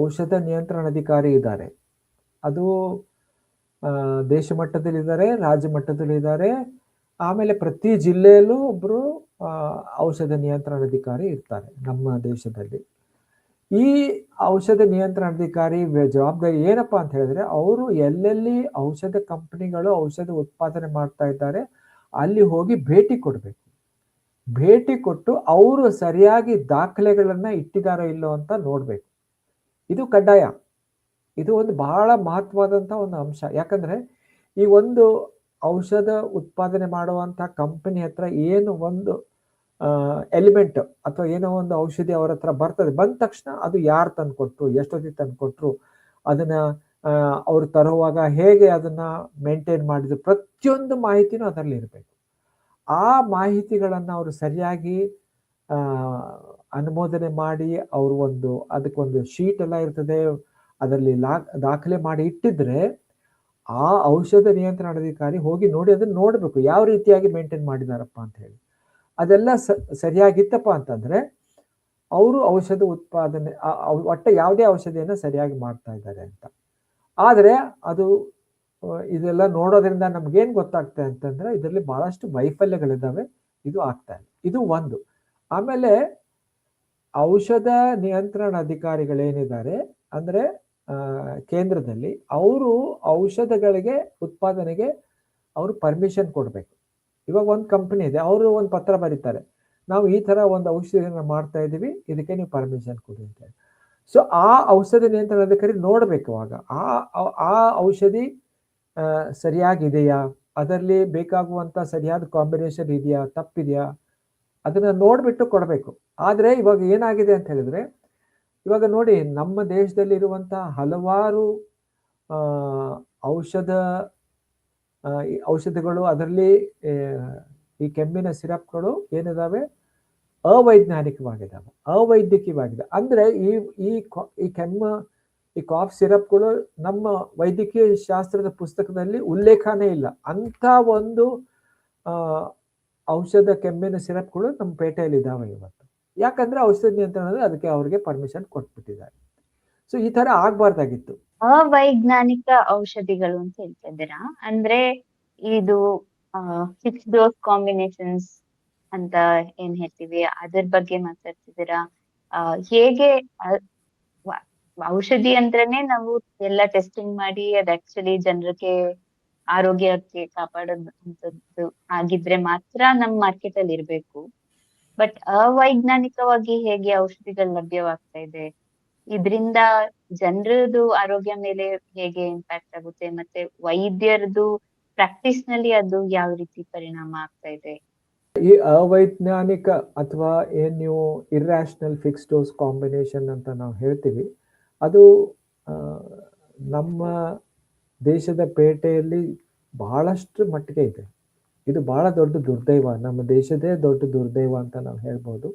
[SPEAKER 2] ಔಷಧ ನಿಯಂತ್ರಣಾಧಿಕಾರಿ ಇದ್ದಾರೆ. ಅದು ದೇಶ ಮಟ್ಟದಲ್ಲಿ ಇದ್ದಾರೆ, ರಾಜ್ಯ ಮಟ್ಟದಲ್ಲಿ ಇದ್ದಾರೆ, ಆಮೇಲೆ ಪ್ರತಿ ಜಿಲ್ಲೆಯಲ್ಲೂ ಒಬ್ರು ಔಷಧ ನಿಯಂತ್ರಣಾಧಿಕಾರಿ ಇರ್ತಾರೆ ನಮ್ಮ ದೇಶದಲ್ಲಿ. ಈ ಔಷಧ ನಿಯಂತ್ರಣಾಧಿಕಾರಿ ಜವಾಬ್ದಾರಿ ಏನಪ್ಪಾ ಅಂತ ಹೇಳಿದ್ರೆ ಅವರು ಎಲ್ಲೆಲ್ಲಿ ಔಷಧ ಕಂಪನಿಗಳು ಔಷಧ ಉತ್ಪಾದನೆ ಮಾಡ್ತಾ ಇದ್ದಾರೆ ಅಲ್ಲಿ ಹೋಗಿ ಭೇಟಿ ಕೊಡ್ಬೇಕು. ಭೇಟಿ ಕೊಟ್ಟು ಅವರು ಸರಿಯಾಗಿ ದಾಖಲೆಗಳನ್ನ ಇಟ್ಟಿದಾರೋ ಇಲ್ಲೋ ಅಂತ ನೋಡ್ಬೇಕು. ಇದು ಕಡ್ಡಾಯ. ಇದು ಒಂದು ಬಹಳ ಮಹತ್ವವಾದಂತ ಒಂದು ಅಂಶ. ಯಾಕಂದ್ರೆ ಈ ಒಂದು ಔಷಧ ಉತ್ಪಾದನೆ ಮಾಡುವಂತ ಕಂಪನಿ ಹತ್ರ ಏನು ಒಂದು ಎಲಿಮೆಂಟ್ ಅಥವಾ ಏನೋ ಒಂದು ಔಷಧಿ ಅವ್ರ ಹತ್ರ ಬರ್ತದೆ, ಬಂದ ತಕ್ಷಣ ಅದು ಯಾರು ತಂದ್ಕೊಟ್ರು, ಎಷ್ಟೊತ್ತಿಗೆ ತಂದ್ಕೊಟ್ರು, ಅದನ್ನ ಅವ್ರು ತರುವಾಗ ಹೇಗೆ ಅದನ್ನ ಮೇಂಟೈನ್ ಮಾಡಿದ್ರು, ಪ್ರತಿಯೊಂದು ಮಾಹಿತಿನೂ ಅದರಲ್ಲಿ ಇರಬೇಕು. ಆ ಮಾಹಿತಿಗಳನ್ನ ಅವರು ಸರಿಯಾಗಿ ಅನುಮೋದನೆ ಮಾಡಿ ಅವರು ಅದಕ್ಕೊಂದು ಶೀಟ್ ಎಲ್ಲ ಇರ್ತದೆ, ಅದರಲ್ಲಿ ದಾಖಲೆ ಮಾಡಿ ಇಟ್ಟಿದ್ರೆ ಆ ಔಷಧ ನಿಯಂತ್ರಣಾಧಿಕಾರಿ ಹೋಗಿ ನೋಡಿ ಅದನ್ನ ನೋಡ್ಬೇಕು ಯಾವ ರೀತಿಯಾಗಿ ಮೇಂಟೈನ್ ಮಾಡಿದಾರಪ್ಪ ಅಂತ ಹೇಳಿ. ಅದೆಲ್ಲ ಸರಿಯಾಗಿತ್ತಪ್ಪ ಅಂತಂದ್ರೆ ಅವರು ಔಷಧ ಉತ್ಪಾದನೆ ಒಟ್ಟ ಯಾವುದೇ ಔಷಧಿಯನ್ನ ಸರಿಯಾಗಿ ಮಾಡ್ತಾ ಇದ್ದಾರೆ ಅಂತ. ಆದರೆ ಅದು ಇದೆಲ್ಲ ನೋಡೋದ್ರಿಂದ ನಮ್ಗೇನ್ ಗೊತ್ತಾಗ್ತದೆ ಅಂತಂದ್ರೆ ಇದರಲ್ಲಿ ಬಹಳಷ್ಟು ವೈಫಲ್ಯಗಳಿದ್ದಾವೆ, ಇದು ಆಗ್ತಾ ಇದೆ. ಇದು ಒಂದು. ಆಮೇಲೆ ಔಷಧ ನಿಯಂತ್ರಣ ಅಧಿಕಾರಿಗಳೇನಿದ್ದಾರೆ ಅಂದ್ರೆ ಕೇಂದ್ರದಲ್ಲಿ, ಅವರು ಔಷಧಗಳಿಗೆ ಉತ್ಪಾದನೆಗೆ ಅವರು ಪರ್ಮಿಷನ್ ಕೊಡ್ಬೇಕು. ಇವಾಗ ಒಂದು ಕಂಪನಿ ಇದೆ, ಅವರು ಒಂದು ಪತ್ರ ಬರೀತಾರೆ, ನಾವು ಈ ತರ ಒಂದು ಔಷಧಿಯನ್ನು ಮಾಡ್ತಾ ಇದೀವಿ, ಇದಕ್ಕೆ ನೀವು ಪರ್ಮಿಷನ್ ಕೊಡಿ ಅಂತ ಹೇಳಿ. ಸೊ ಆ ಔಷಧ ನಿಯಂತ್ರಣ ಅಧಿಕಾರಿ ನೋಡ್ಬೇಕು ಅವಾಗ ಆ ಔಷಧಿ ಸರಿಯಾಗಿದೆಯಾ, ಅದರಲ್ಲಿ ಬೇಕಾಗುವಂತ ಸರಿಯಾದ ಕಾಂಬಿನೇಷನ್ ಇದೆಯಾ, ತಪ್ಪಿದೆಯಾ, ಅದನ್ನ ನೋಡ್ಬಿಟ್ಟು ಕೊಡಬೇಕು. ಆದ್ರೆ ಇವಾಗ ಏನಾಗಿದೆ ಅಂತ ಹೇಳಿದ್ರೆ, ಇವಾಗ ನೋಡಿ ನಮ್ಮ ದೇಶದಲ್ಲಿ ಇರುವಂತಹ ಹಲವಾರು ಔಷಧಗಳು, ಅದರಲ್ಲಿ ಈ ಕೆಮ್ಮಿನ ಸಿರಪ್ಗಳು ಏನಿದಾವೆ ಅವೈಜ್ಞಾನಿಕವಾಗಿದ್ದಾವೆ, ಅವೈದ್ಯಕೀಯವಾಗಿದೆ. ಅಂದ್ರೆ ಈ ಕಾಫ್ ಸಿರಪ್ಗಳು ನಮ್ಮ ವೈದ್ಯಕೀಯ ಶಾಸ್ತ್ರದ ಪುಸ್ತಕದಲ್ಲಿ ಉಲ್ಲೇಖನೇ ಇಲ್ಲ. ಅಂತ ಒಂದು ಔಷಧ ಕೆಮ್ಮಿನ ಸಿರಪ್ಗಳು ನಮ್ಮ ಪೇಟೆಯಲ್ಲಿ ಇದಾವೆ ಇವತ್ತು. ಯಾಕಂದ್ರೆ ಔಷಧ ನಿಯಂತ್ರಣ ಅದಕ್ಕೆ ಅವ್ರಿಗೆ ಪರ್ಮಿಷನ್ ಕೊಟ್ಬಿಟ್ಟಿದ್ದಾರೆ. ಸೊ ಈ ತರ ಆಗ್ಬಾರ್ದಾಗಿತ್ತು.
[SPEAKER 1] ಅವೈಜ್ಞಾನಿಕ ಔಷಧಿಗಳು ಅಂತ ಹೇಳ್ತಾ ಇದ್ದೀರಾ? ಅಂದ್ರೆ ಇದು ಫಿಕ್ಸ್ ಡೋಸ್ ಕಾಂಬಿನೇಷನ್ಸ್ ಅಂತ ಏನ್ ಹೇಳ್ತೀವಿ, ಅದ್ರ ಬಗ್ಗೆ ಮಾತಾಡ್ತಿದ್ದೀರಾ? ಹೇಗೆ ಔಷಧಿ ಅಂದ್ರೇನೆ ನಾವು ಎಲ್ಲ ಟೆಸ್ಟಿಂಗ್ ಮಾಡಿ ಅದ್ ಆಕ್ಚುಲಿ ಜನರಿಗೆ ಆರೋಗ್ಯಕ್ಕೆ ಕಾಪಾಡೋದು ಆಗಿದ್ರೆ ಮಾತ್ರ ನಮ್ ಮಾರ್ಕೆಟ್ ಅಲ್ಲಿ ಇರ್ಬೇಕು. ಬಟ್ ಅವೈಜ್ಞಾನಿಕವಾಗಿ ಹೇಗೆ ಔಷಧಿಗಳು ಲಭ್ಯವಾಗ್ತಾ ಇದೆ, ಇದರಿಂದ ಜನರದು ಆರೋಗ್ಯ ಮೇಲೆ ಹೇಗೆ ಇಂಪ್ಯಾಕ್ಟ್ ಆಗುತ್ತೆ, ಮತ್ತೆ ವೈದ್ಯರದು ಪ್ರಾಕ್ಟೀಸ್ ನಲ್ಲಿ ಅದು ಯಾವ ರೀತಿ ಪರಿಣಾಮ ಆಗ್ತಾ ಇದೆ?
[SPEAKER 2] ಈ ಅವೈಜ್ಞಾನಿಕ ಅಥವಾ ಏನ್ ನೀವು ಇರ್ರಾಷನಲ್ ಫಿಕ್ಸ್ ಡೋಸ್ ಕಾಂಬಿನೇಷನ್ ಅಂತ ನಾವು ಹೇಳ್ತೀವಿ, ಅದು ನಮ್ಮ ದೇಶದ ಪೇಟೆಯಲ್ಲಿ ಬಹಳಷ್ಟು ಮಟ್ಟಿಗೆ ಇದೆ. ಇದು ಬಹಳ ದೊಡ್ಡ ದುರ್ದೈವ, ನಮ್ಮ ದೇಶದೇ ದೊಡ್ಡ ದುರ್ದೈವ ಅಂತ ನಾವು ಹೇಳ್ಬೋದು.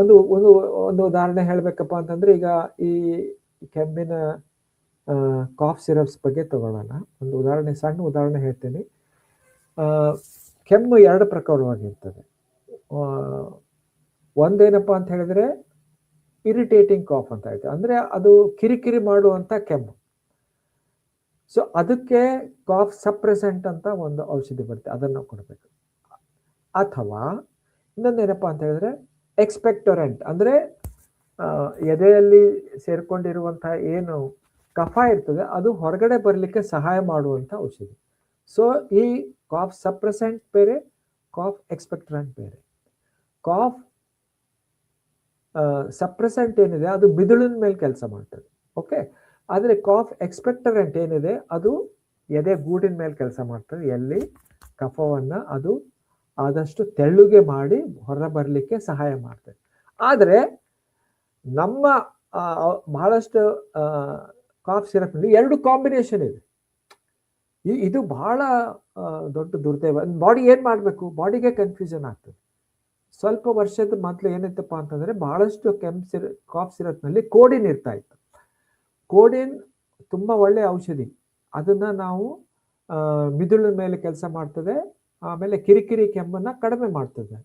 [SPEAKER 2] ಒಂದು ಒಂದು ಒಂದು ಉದಾಹರಣೆ ಹೇಳ್ಬೇಕಪ್ಪ ಅಂತಂದ್ರೆ, ಈಗ ಈ ಕೆಮ್ಮಿನ ಕಾಫ್ ಸಿರಪ್ಸ್ ಬಗ್ಗೆ ತಗೊಳ್ಳೋಣ. ಒಂದು ಉದಾಹರಣೆ, ಸಣ್ಣ ಉದಾಹರಣೆ ಹೇಳ್ತೀನಿ. ಕೆಮ್ಮು ಎರಡು ಪ್ರಕಾರವಾಗಿರ್ತದೆ. ಒಂದೇನಪ್ಪ ಅಂತ ಹೇಳಿದ್ರೆ ಇರಿಟೇಟಿಂಗ್ ಕಾಫ್ ಅಂತ ಆಯ್ತು, ಅಂದ್ರೆ ಅದು ಕಿರಿಕಿರಿ ಮಾಡುವಂತ ಕೆಮ್ಮು. ಸೊ ಅದಕ್ಕೆ ಕಾಫ್ ಸಪ್ರೆಸೆಂಟ್ ಅಂತ ಒಂದು ಔಷಧಿ ಬರುತ್ತೆ, ಅದನ್ನು ಕೊಡಬೇಕು. ಅಥವಾ ಇನ್ನೊಂದೇನಪ್ಪ ಅಂತ ಹೇಳಿದ್ರೆ ಎಕ್ಸ್ಪೆಕ್ಟೊರೆಂಟ್, ಅಂದ್ರೆ ಎದೆಯಲ್ಲಿ ಸೇರ್ಕೊಂಡಿರುವಂತಹ ಏನು ಕಫ ಇರ್ತದೆ ಅದು ಹೊರಗಡೆ ಬರಲಿಕ್ಕೆ ಸಹಾಯ ಮಾಡುವಂತ ಔಷಧಿ. ಸೊ ಈ ಕಾಫ್ ಸಪ್ರೆಸೆಂಟ್ ಬೇರೆ, ಕಾಫ್ ಎಕ್ಸ್ಪೆಕ್ಟರೆಂಟ್ ಬೇರೆ. ಕಾಫ್ ಸಪ್ರೆಸೆಂಟ್ ಏನಿದೆ ಅದು ಮಿದುಳಿನ ಮೇಲೆ ಕೆಲಸ ಮಾಡ್ತದೆ, ಓಕೆ. ಆದರೆ ಕಾಫ್ ಎಕ್ಸ್ಪೆಕ್ಟರೆಂಟ್ ಏನಿದೆ ಅದು ಎದೆ ಗೂಡಿನ ಮೇಲೆ ಕೆಲಸ ಮಾಡ್ತದೆ, ಎಲ್ಲಿ ಕಫವನ್ನ ಅದು ಆದಷ್ಟು ತೆಳ್ಳುಗೆ ಮಾಡಿ ಹೊರ ಬರಲಿಕ್ಕೆ ಸಹಾಯ ಮಾಡ್ತದೆ. ಆದರೆ ನಮ್ಮ ಬಹಳಷ್ಟು ಕಾಫ್ ಸಿರಪ್ನಲ್ಲಿ ಎರಡು ಕಾಂಬಿನೇಷನ್ ಇದೆ. ಇದು ಬಹಳ ದೊಡ್ಡ ದುರ್ದೈವ. ಬಾಡಿ ಏನ್ ಮಾಡಬೇಕು, ಬಾಡಿಗೆ ಕನ್ಫ್ಯೂಷನ್ ಆಗ್ತದೆ. ಸ್ವಲ್ಪ ವರ್ಷದ ಮೊದಲು ಏನಿತ್ತಪ್ಪ ಅಂತಂದ್ರೆ ಬಹಳಷ್ಟು ಕಾಫ್ ಸಿರಪ್ನಲ್ಲಿ ಕೋಡಿನ್ ಇರ್ತಾ ಇತ್ತು. ಕೋಡಿನ್ ತುಂಬಾ ಒಳ್ಳೆ ಔಷಧಿ, ಅದನ್ನ ನಾವು ಮಿದುಳಿನ ಮೇಲೆ ಕೆಲಸ ಮಾಡ್ತದೆ, ಆಮೇಲೆ ಕಿರಿಕಿರಿ ಕೆಮ್ಮನ್ನ ಕಡಿಮೆ ಮಾಡ್ತದೆ,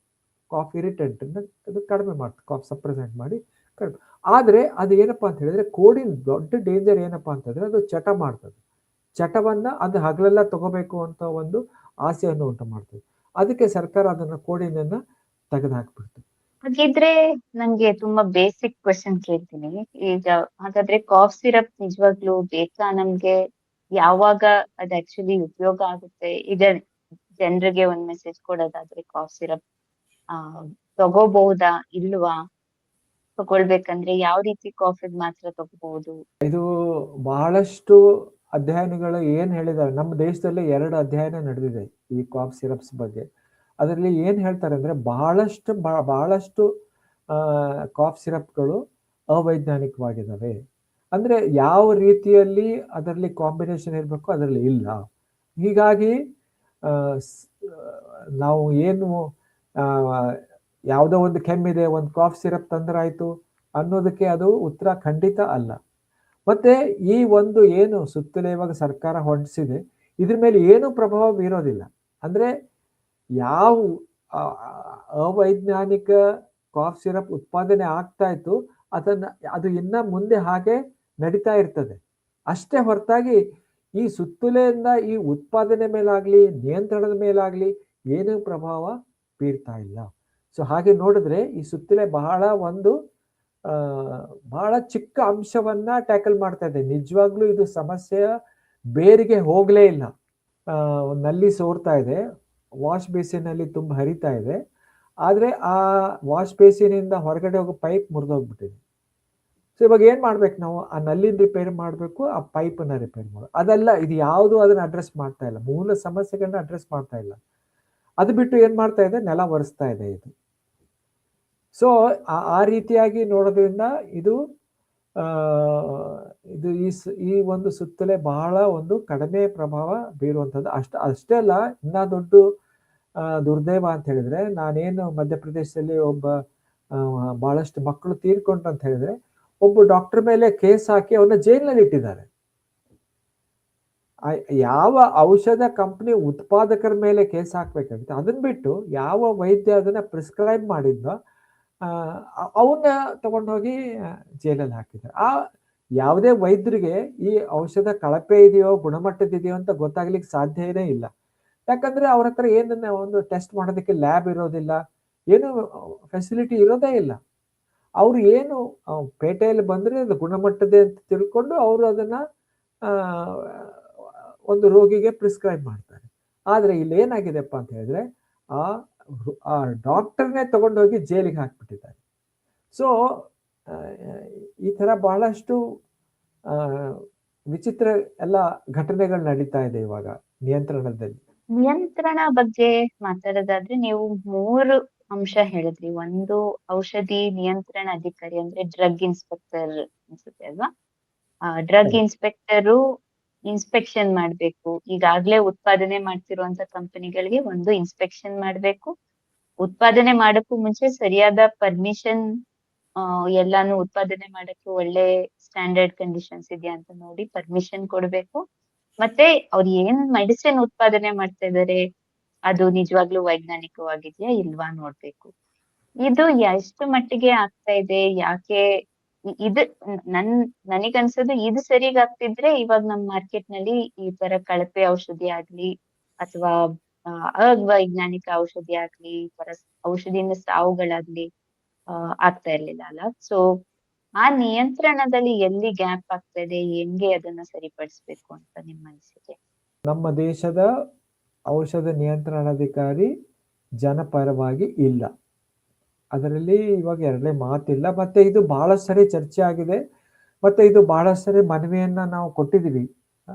[SPEAKER 2] ಕಾಫ್ ಇರಿಟೆಂಟ್ ಅದು ಕಡಿಮೆ ಮಾಡ್ತದೆ, ಕಾಫ್ ಸಪ್ರೆಸೆಂಟ್ ಮಾಡಿ ಕಡಿಮೆ. ಆದ್ರೆ ಅದು ಏನಪ್ಪಾ ಅಂತ ಹೇಳಿದ್ರೆ ಕೋಡಿನ್ ದೊಡ್ಡ ಡೇಂಜರ್ ಏನಪ್ಪಾ ಅಂತಂದ್ರೆ ಅದು ಚಟ ಮಾಡ್ತದೆ. ಚಟವನ್ನ ಅದು ಹಗಲೆಲ್ಲ ತಗೋಬೇಕು ಅಂತ ಒಂದು ಆಸೆಯನ್ನು ಉಂಟು ಮಾಡ್ತದೆ. ಅದಕ್ಕೆ ಸರ್ಕಾರ ಅದನ್ನ ಕೋಡಿನನ್ನ ತೆಗೆದು ಹಾಕ್ಬಿಡ್ತು.
[SPEAKER 1] ಹಾಗಿದ್ರೆ ನಂಗೆ ತುಂಬಾ ಬೇಸಿಕ್ ಕ್ವೆಶನ್ ಕೇಳ್ತೀನಿ. ಈಗ ಹಾಗಾದ್ರೆ ಕಾಫ್ ಸಿರಪ್ ನಿಜವಾಗ್ಲೂ ಬೇಕಾ ನಮ್ಗೆ? ಯಾವಾಗ ಅದ್ ಆಕ್ಚುಲಿ ಉಪಯೋಗ ಆಗುತ್ತೆ? ಈಗ ಜನರಿಗೆ ಒಂದ್ ಮೆಸೇಜ್ ಕೊಡೋದಾದ್ರೆ ಕಾಫ್ ಸಿರಪ್ ತಗೋಬಹುದಾ ಇಲ್ವಾ? ತಗೊಳ್ಬೇಕಂದ್ರೆ ಯಾವ ರೀತಿ ಕಾಫಿ ಮಾತ್ರ ತಗೋಬಹುದು? ಇದು
[SPEAKER 2] ಬಹಳಷ್ಟು ಅಧ್ಯಯನಗಳು ಏನ್ ಹೇಳಿದಾವೆ, ನಮ್ಮ ದೇಶದಲ್ಲಿ 2 ಅಧ್ಯಯನ ನಡೆದಿದೆ ಈ ಕಾಫ್ ಸಿರಪ್ಸ್ ಬಗ್ಗೆ. ಅದರಲ್ಲಿ ಏನ್ ಹೇಳ್ತಾರೆ ಅಂದ್ರೆ ಬಹಳಷ್ಟು ಕಾಫ್ ಸಿರಪ್ಗಳು ಅವೈಜ್ಞಾನಿಕವಾಗಿದ್ದಾವೆ. ಅಂದ್ರೆ ಯಾವ ರೀತಿಯಲ್ಲಿ ಅದರಲ್ಲಿ ಕಾಂಬಿನೇಷನ್ ಇರಬೇಕು ಅದರಲ್ಲಿ ಇಲ್ಲ. ಹೀಗಾಗಿ ನಾವು ಏನು ಯಾವುದೋ ಒಂದು ಕೆಮ್ಮಿದೆ ಒಂದು ಕಾಫ್ ಸಿರಪ್ ತಂದ್ರಾಯ್ತು ಅನ್ನೋದಕ್ಕೆ ಅದು ಉತ್ತರ ಖಂಡಿತ ಅಲ್ಲ. ಮತ್ತೆ ಈ ಒಂದು ಏನು ಸುತ್ತಲೇ ಇವಾಗ ಸರ್ಕಾರ ಹೊರಡಿಸಿದೆ ಇದ್ರ ಮೇಲೆ ಏನು ಪ್ರಭಾವ ಬೀರೋದಿಲ್ಲ. ಅಂದ್ರೆ ಯಾವ ಅವೈಜ್ಞಾನಿಕ ಕಾಫ್ ಸಿರಪ್ ಉತ್ಪಾದನೆ ಆಗ್ತಾ ಇತ್ತು ಅದು ಇನ್ನ ಮುಂದೆ ಹಾಗೆ ನಡೀತಾ ಇರ್ತದೆ. ಅಷ್ಟೇ ಹೊರತಾಗಿ ಈ ಸುತ್ತೋಲೆಯಿಂದ ಈ ಉತ್ಪಾದನೆ ಮೇಲಾಗ್ಲಿ ನಿಯಂತ್ರಣದ ಮೇಲಾಗ್ಲಿ ಏನೂ ಪ್ರಭಾವ ಬೀರ್ತಾ ಇಲ್ಲ. ಸೊ ಹಾಗೆ ನೋಡಿದ್ರೆ ಈ ಸುತ್ತೋಲೆ ಬಹಳ ಚಿಕ್ಕ ಅಂಶವನ್ನ ಟ್ಯಾಕಲ್ ಮಾಡ್ತಾ ಇದೆ. ನಿಜವಾಗ್ಲೂ ಇದು ಸಮಸ್ಯೆಯ ಬೇರಿಗೆ ಹೋಗ್ಲೇ ಇಲ್ಲ. ನಲ್ಲಿ ಸೋರ್ತಾ ಇದೆ, ವಾಶ್ ಬೇಸಿನಲ್ಲಿ ತುಂಬ ಹರಿತಾ ಇದೆ, ಆದ್ರೆ ಆ ವಾಶ್ ಬೇಸಿನಿಂದ ಹೊರಗಡೆ ಹೋಗೋ ಪೈಪ್ ಮುರಿದೋಗ್ಬಿಟ್ಟಿದೆ. ಸೊ ಇವಾಗ ಏನ್ ಮಾಡ್ಬೇಕು ನಾವು? ಆ ನಲ್ಲಿನ ರಿಪೇರ್ ಮಾಡಬೇಕು, ಆ ಪೈಪನ್ನ ರಿಪೇರ್ ಮಾಡಬೇಕು. ಅದೆಲ್ಲ ಇದು ಯಾವುದು ಅದನ್ನ ಅಡ್ರೆಸ್ ಮಾಡ್ತಾ ಇಲ್ಲ, ಮೂಲ ಸಮಸ್ಯೆಗಳನ್ನ ಅಡ್ರೆಸ್ ಮಾಡ್ತಾ ಇಲ್ಲ. ಅದು ಬಿಟ್ಟು ಏನ್ ಮಾಡ್ತಾ ಇದೆ? ನೆಲ ಒರೆಸ್ತಾ ಇದೆ ಇದು. ಸೊ ಆ ರೀತಿಯಾಗಿ ನೋಡೋದ್ರಿಂದ ಇದು ಈ ಒಂದು ಸುತ್ತಲೇ ಬಹಳ ಒಂದು ಕಡಿಮೆ ಪ್ರಭಾವ ಬೀರುವಂಥದ್ದು. ಅಷ್ಟೇ ಅಲ್ಲ, ಇನ್ನ ದೊಡ್ಡ ದುರ್ದೈವ ಅಂತ ಹೇಳಿದ್ರೆ, ನಾನೇನು ಮಧ್ಯಪ್ರದೇಶದಲ್ಲಿ ಬಹಳಷ್ಟು ಮಕ್ಕಳು ತೀರ್ಕೊಂಡ್ರು ಅಂತ ಹೇಳಿದ್ರೆ, ಒಬ್ಬ ಡಾಕ್ಟರ್ ಮೇಲೆ ಕೇಸ್ ಹಾಕಿ ಅವನ್ನ ಜೈಲಿನಲ್ಲಿ ಇಟ್ಟಿದ್ದಾರೆ. ಯಾವ ಔಷಧ ಕಂಪನಿ ಉತ್ಪಾದಕರ ಮೇಲೆ ಕೇಸ್ ಹಾಕ್ಬೇಕಾಗುತ್ತೆ, ಅದನ್ನ ಬಿಟ್ಟು ಯಾವ ವೈದ್ಯ ಅದನ್ನ ಪ್ರಿಸ್ಕ್ರೈಬ್ ಮಾಡಿದ್ನೋ ಅವನ್ನ ತಗೊಂಡೋಗಿ ಜೈಲಲ್ಲಿ ಹಾಕಿದ್ದಾರೆ. ಯಾವುದೇ ವೈದ್ಯರಿಗೆ ಈ ಔಷಧ ಕಳಪೆ ಇದೆಯೋ ಗುಣಮಟ್ಟದಿದೆಯೋ ಅಂತ ಗೊತ್ತಾಗ್ಲಿಕ್ಕೆ ಸಾಧ್ಯನೇ ಇಲ್ಲ. ಯಾಕಂದ್ರೆ ಅವ್ರ ಹತ್ರ ಏನನ್ನ ಒಂದು ಟೆಸ್ಟ್ ಮಾಡೋದಕ್ಕೆ ಲ್ಯಾಬ್ ಇರೋದಿಲ್ಲ, ಏನು ಫೆಸಿಲಿಟಿ ಇರೋದೇ ಇಲ್ಲ. ಅವ್ರು ಏನು ಪೇಟೆಯಲ್ಲಿ ಬಂದ್ರೆ ಅದು ಗುಣಮಟ್ಟದೆ ಅಂತ ತಿಳ್ಕೊಂಡು ಅವರು ಅದನ್ನ ಒಂದು ರೋಗಿಗೆ ಪ್ರಿಸ್ಕ್ರೈಬ್ ಮಾಡ್ತಾರೆ. ಆದ್ರೆ ಇಲ್ಲಿ ಏನಾಗಿದೆಪ್ಪ ಅಂತ ಹೇಳಿದ್ರೆ, ಆ ಡಾಕ್ಟರ್ನೇ ತಗೊಂಡೋಗಿ ಜೈಲಿಗೆ ಹಾಕ್ಬಿಟ್ಟಿದ್ದಾರೆ. ಸೊ ಈ ತರ ಬಹಳಷ್ಟು ವಿಚಿತ್ರ ಎಲ್ಲ ಘಟನೆಗಳು ನಡೀತಾ ಇದೆ ಇವಾಗ ನಿಯಂತ್ರಣದಲ್ಲಿ.
[SPEAKER 1] ನಿಯಂತ್ರಣ ಬಗ್ಗೆ ಮಾತಾಡೋದಾದ್ರೆ ನೀವು 3 ಅಂಶ ಹೇಳಿದ್ರಿ. ಒಂದು ಔಷಧಿ ನಿಯಂತ್ರಣ ಅಧಿಕಾರಿ ಅಂದ್ರೆ ಡ್ರಗ್ ಇನ್ಸ್ಪೆಕ್ಟರ್ ಅನ್ಸುತ್ತೆ ಅಲ್ವಾ? ಡ್ರಗ್ ಇನ್ಸ್ಪೆಕ್ಟರು ಇನ್ಸ್ಪೆಕ್ಷನ್ ಮಾಡ್ಬೇಕು. ಈಗಾಗ್ಲೇ ಉತ್ಪಾದನೆ ಮಾಡ್ತಿರುವಂತ ಕಂಪನಿಗಳಿಗೆ ಒಂದು ಇನ್ಸ್ಪೆಕ್ಷನ್ ಮಾಡ್ಬೇಕು. ಉತ್ಪಾದನೆ ಮಾಡಕ್ಕೂ ಮುಂಚೆ ಸರಿಯಾದ ಪರ್ಮಿಷನ್, ಎಲ್ಲಾನು ಉತ್ಪಾದನೆ ಮಾಡಕ್ಕೆ ಒಳ್ಳೆ ಸ್ಟ್ಯಾಂಡರ್ಡ್ ಕಂಡೀಷನ್ಸ್ ಇದೆಯಾ ಅಂತ ನೋಡಿ ಪರ್ಮಿಷನ್ ಕೊಡ್ಬೇಕು. ಮತ್ತೆ ಅವ್ರು ಏನ್ ಮೆಡಿಸಿನ್ ಉತ್ಪಾದನೆ ಮಾಡ್ತಾ ಇದಾರೆ ಅದು ನಿಜವಾಗ್ಲೂ ವೈಜ್ಞಾನಿಕವಾಗಿದ್ಯಾ ಇಲ್ವಾ ನೋಡ್ಬೇಕು. ಇದು ಎಷ್ಟು ಮಟ್ಟಿಗೆ ಆಗ್ತಾ ಇದೆ, ಯಾಕೆ ಇದು ನನಗನ್ಸೋದು ಇದು ಸರಿಗಾಗ್ತಿದ್ರೆ ಇವಾಗ ನಮ್ ಮಾರ್ಕೆಟ್ ನಲ್ಲಿ ಈ ತರ ಕಳಪೆ ಔಷಧಿ ಆಗ್ಲಿ ಅಥವಾ ಅವೈಜ್ಞಾನಿಕ ಔಷಧಿ ಆಗ್ಲಿ, ಔಷಧಿಯಿಂದ ಸಾವುಗಳಾಗ್ಲಿ ಆಗ್ತಾ ಇರ್ಲಿಲ್ಲ ಅಲ್ಲ. ಸೊ ಆ ನಿಯಂತ್ರಣದಲ್ಲಿ ಎಲ್ಲಿ ಗ್ಯಾಪ್ ಆಗ್ತಾ ಇದೆ, ಹೆಂಗೆ ಅದನ್ನ ಸರಿಪಡಿಸ್ಬೇಕು ಅಂತ ನಿಮ್ಮ ಅನಿಸಿಕೆ?
[SPEAKER 2] ನಮ್ಮ ದೇಶದ ಔಷಧ ನಿಯಂತ್ರಣಾಧಿಕಾರಿ ಜನಪರವಾಗಿ ಇಲ್ಲ, ಅದರಲ್ಲಿ ಇವಾಗ ಎರಡನೇ ಮಾತಿಲ್ಲ. ಮತ್ತೆ ಇದು ಬಹಳ ಸರಿ ಚರ್ಚೆ ಆಗಿದೆ, ಮತ್ತೆ ಇದು ಬಹಳ ಸರಿ ಮನವಿಯನ್ನ ನಾವು ಕೊಟ್ಟಿದ್ದೀವಿ.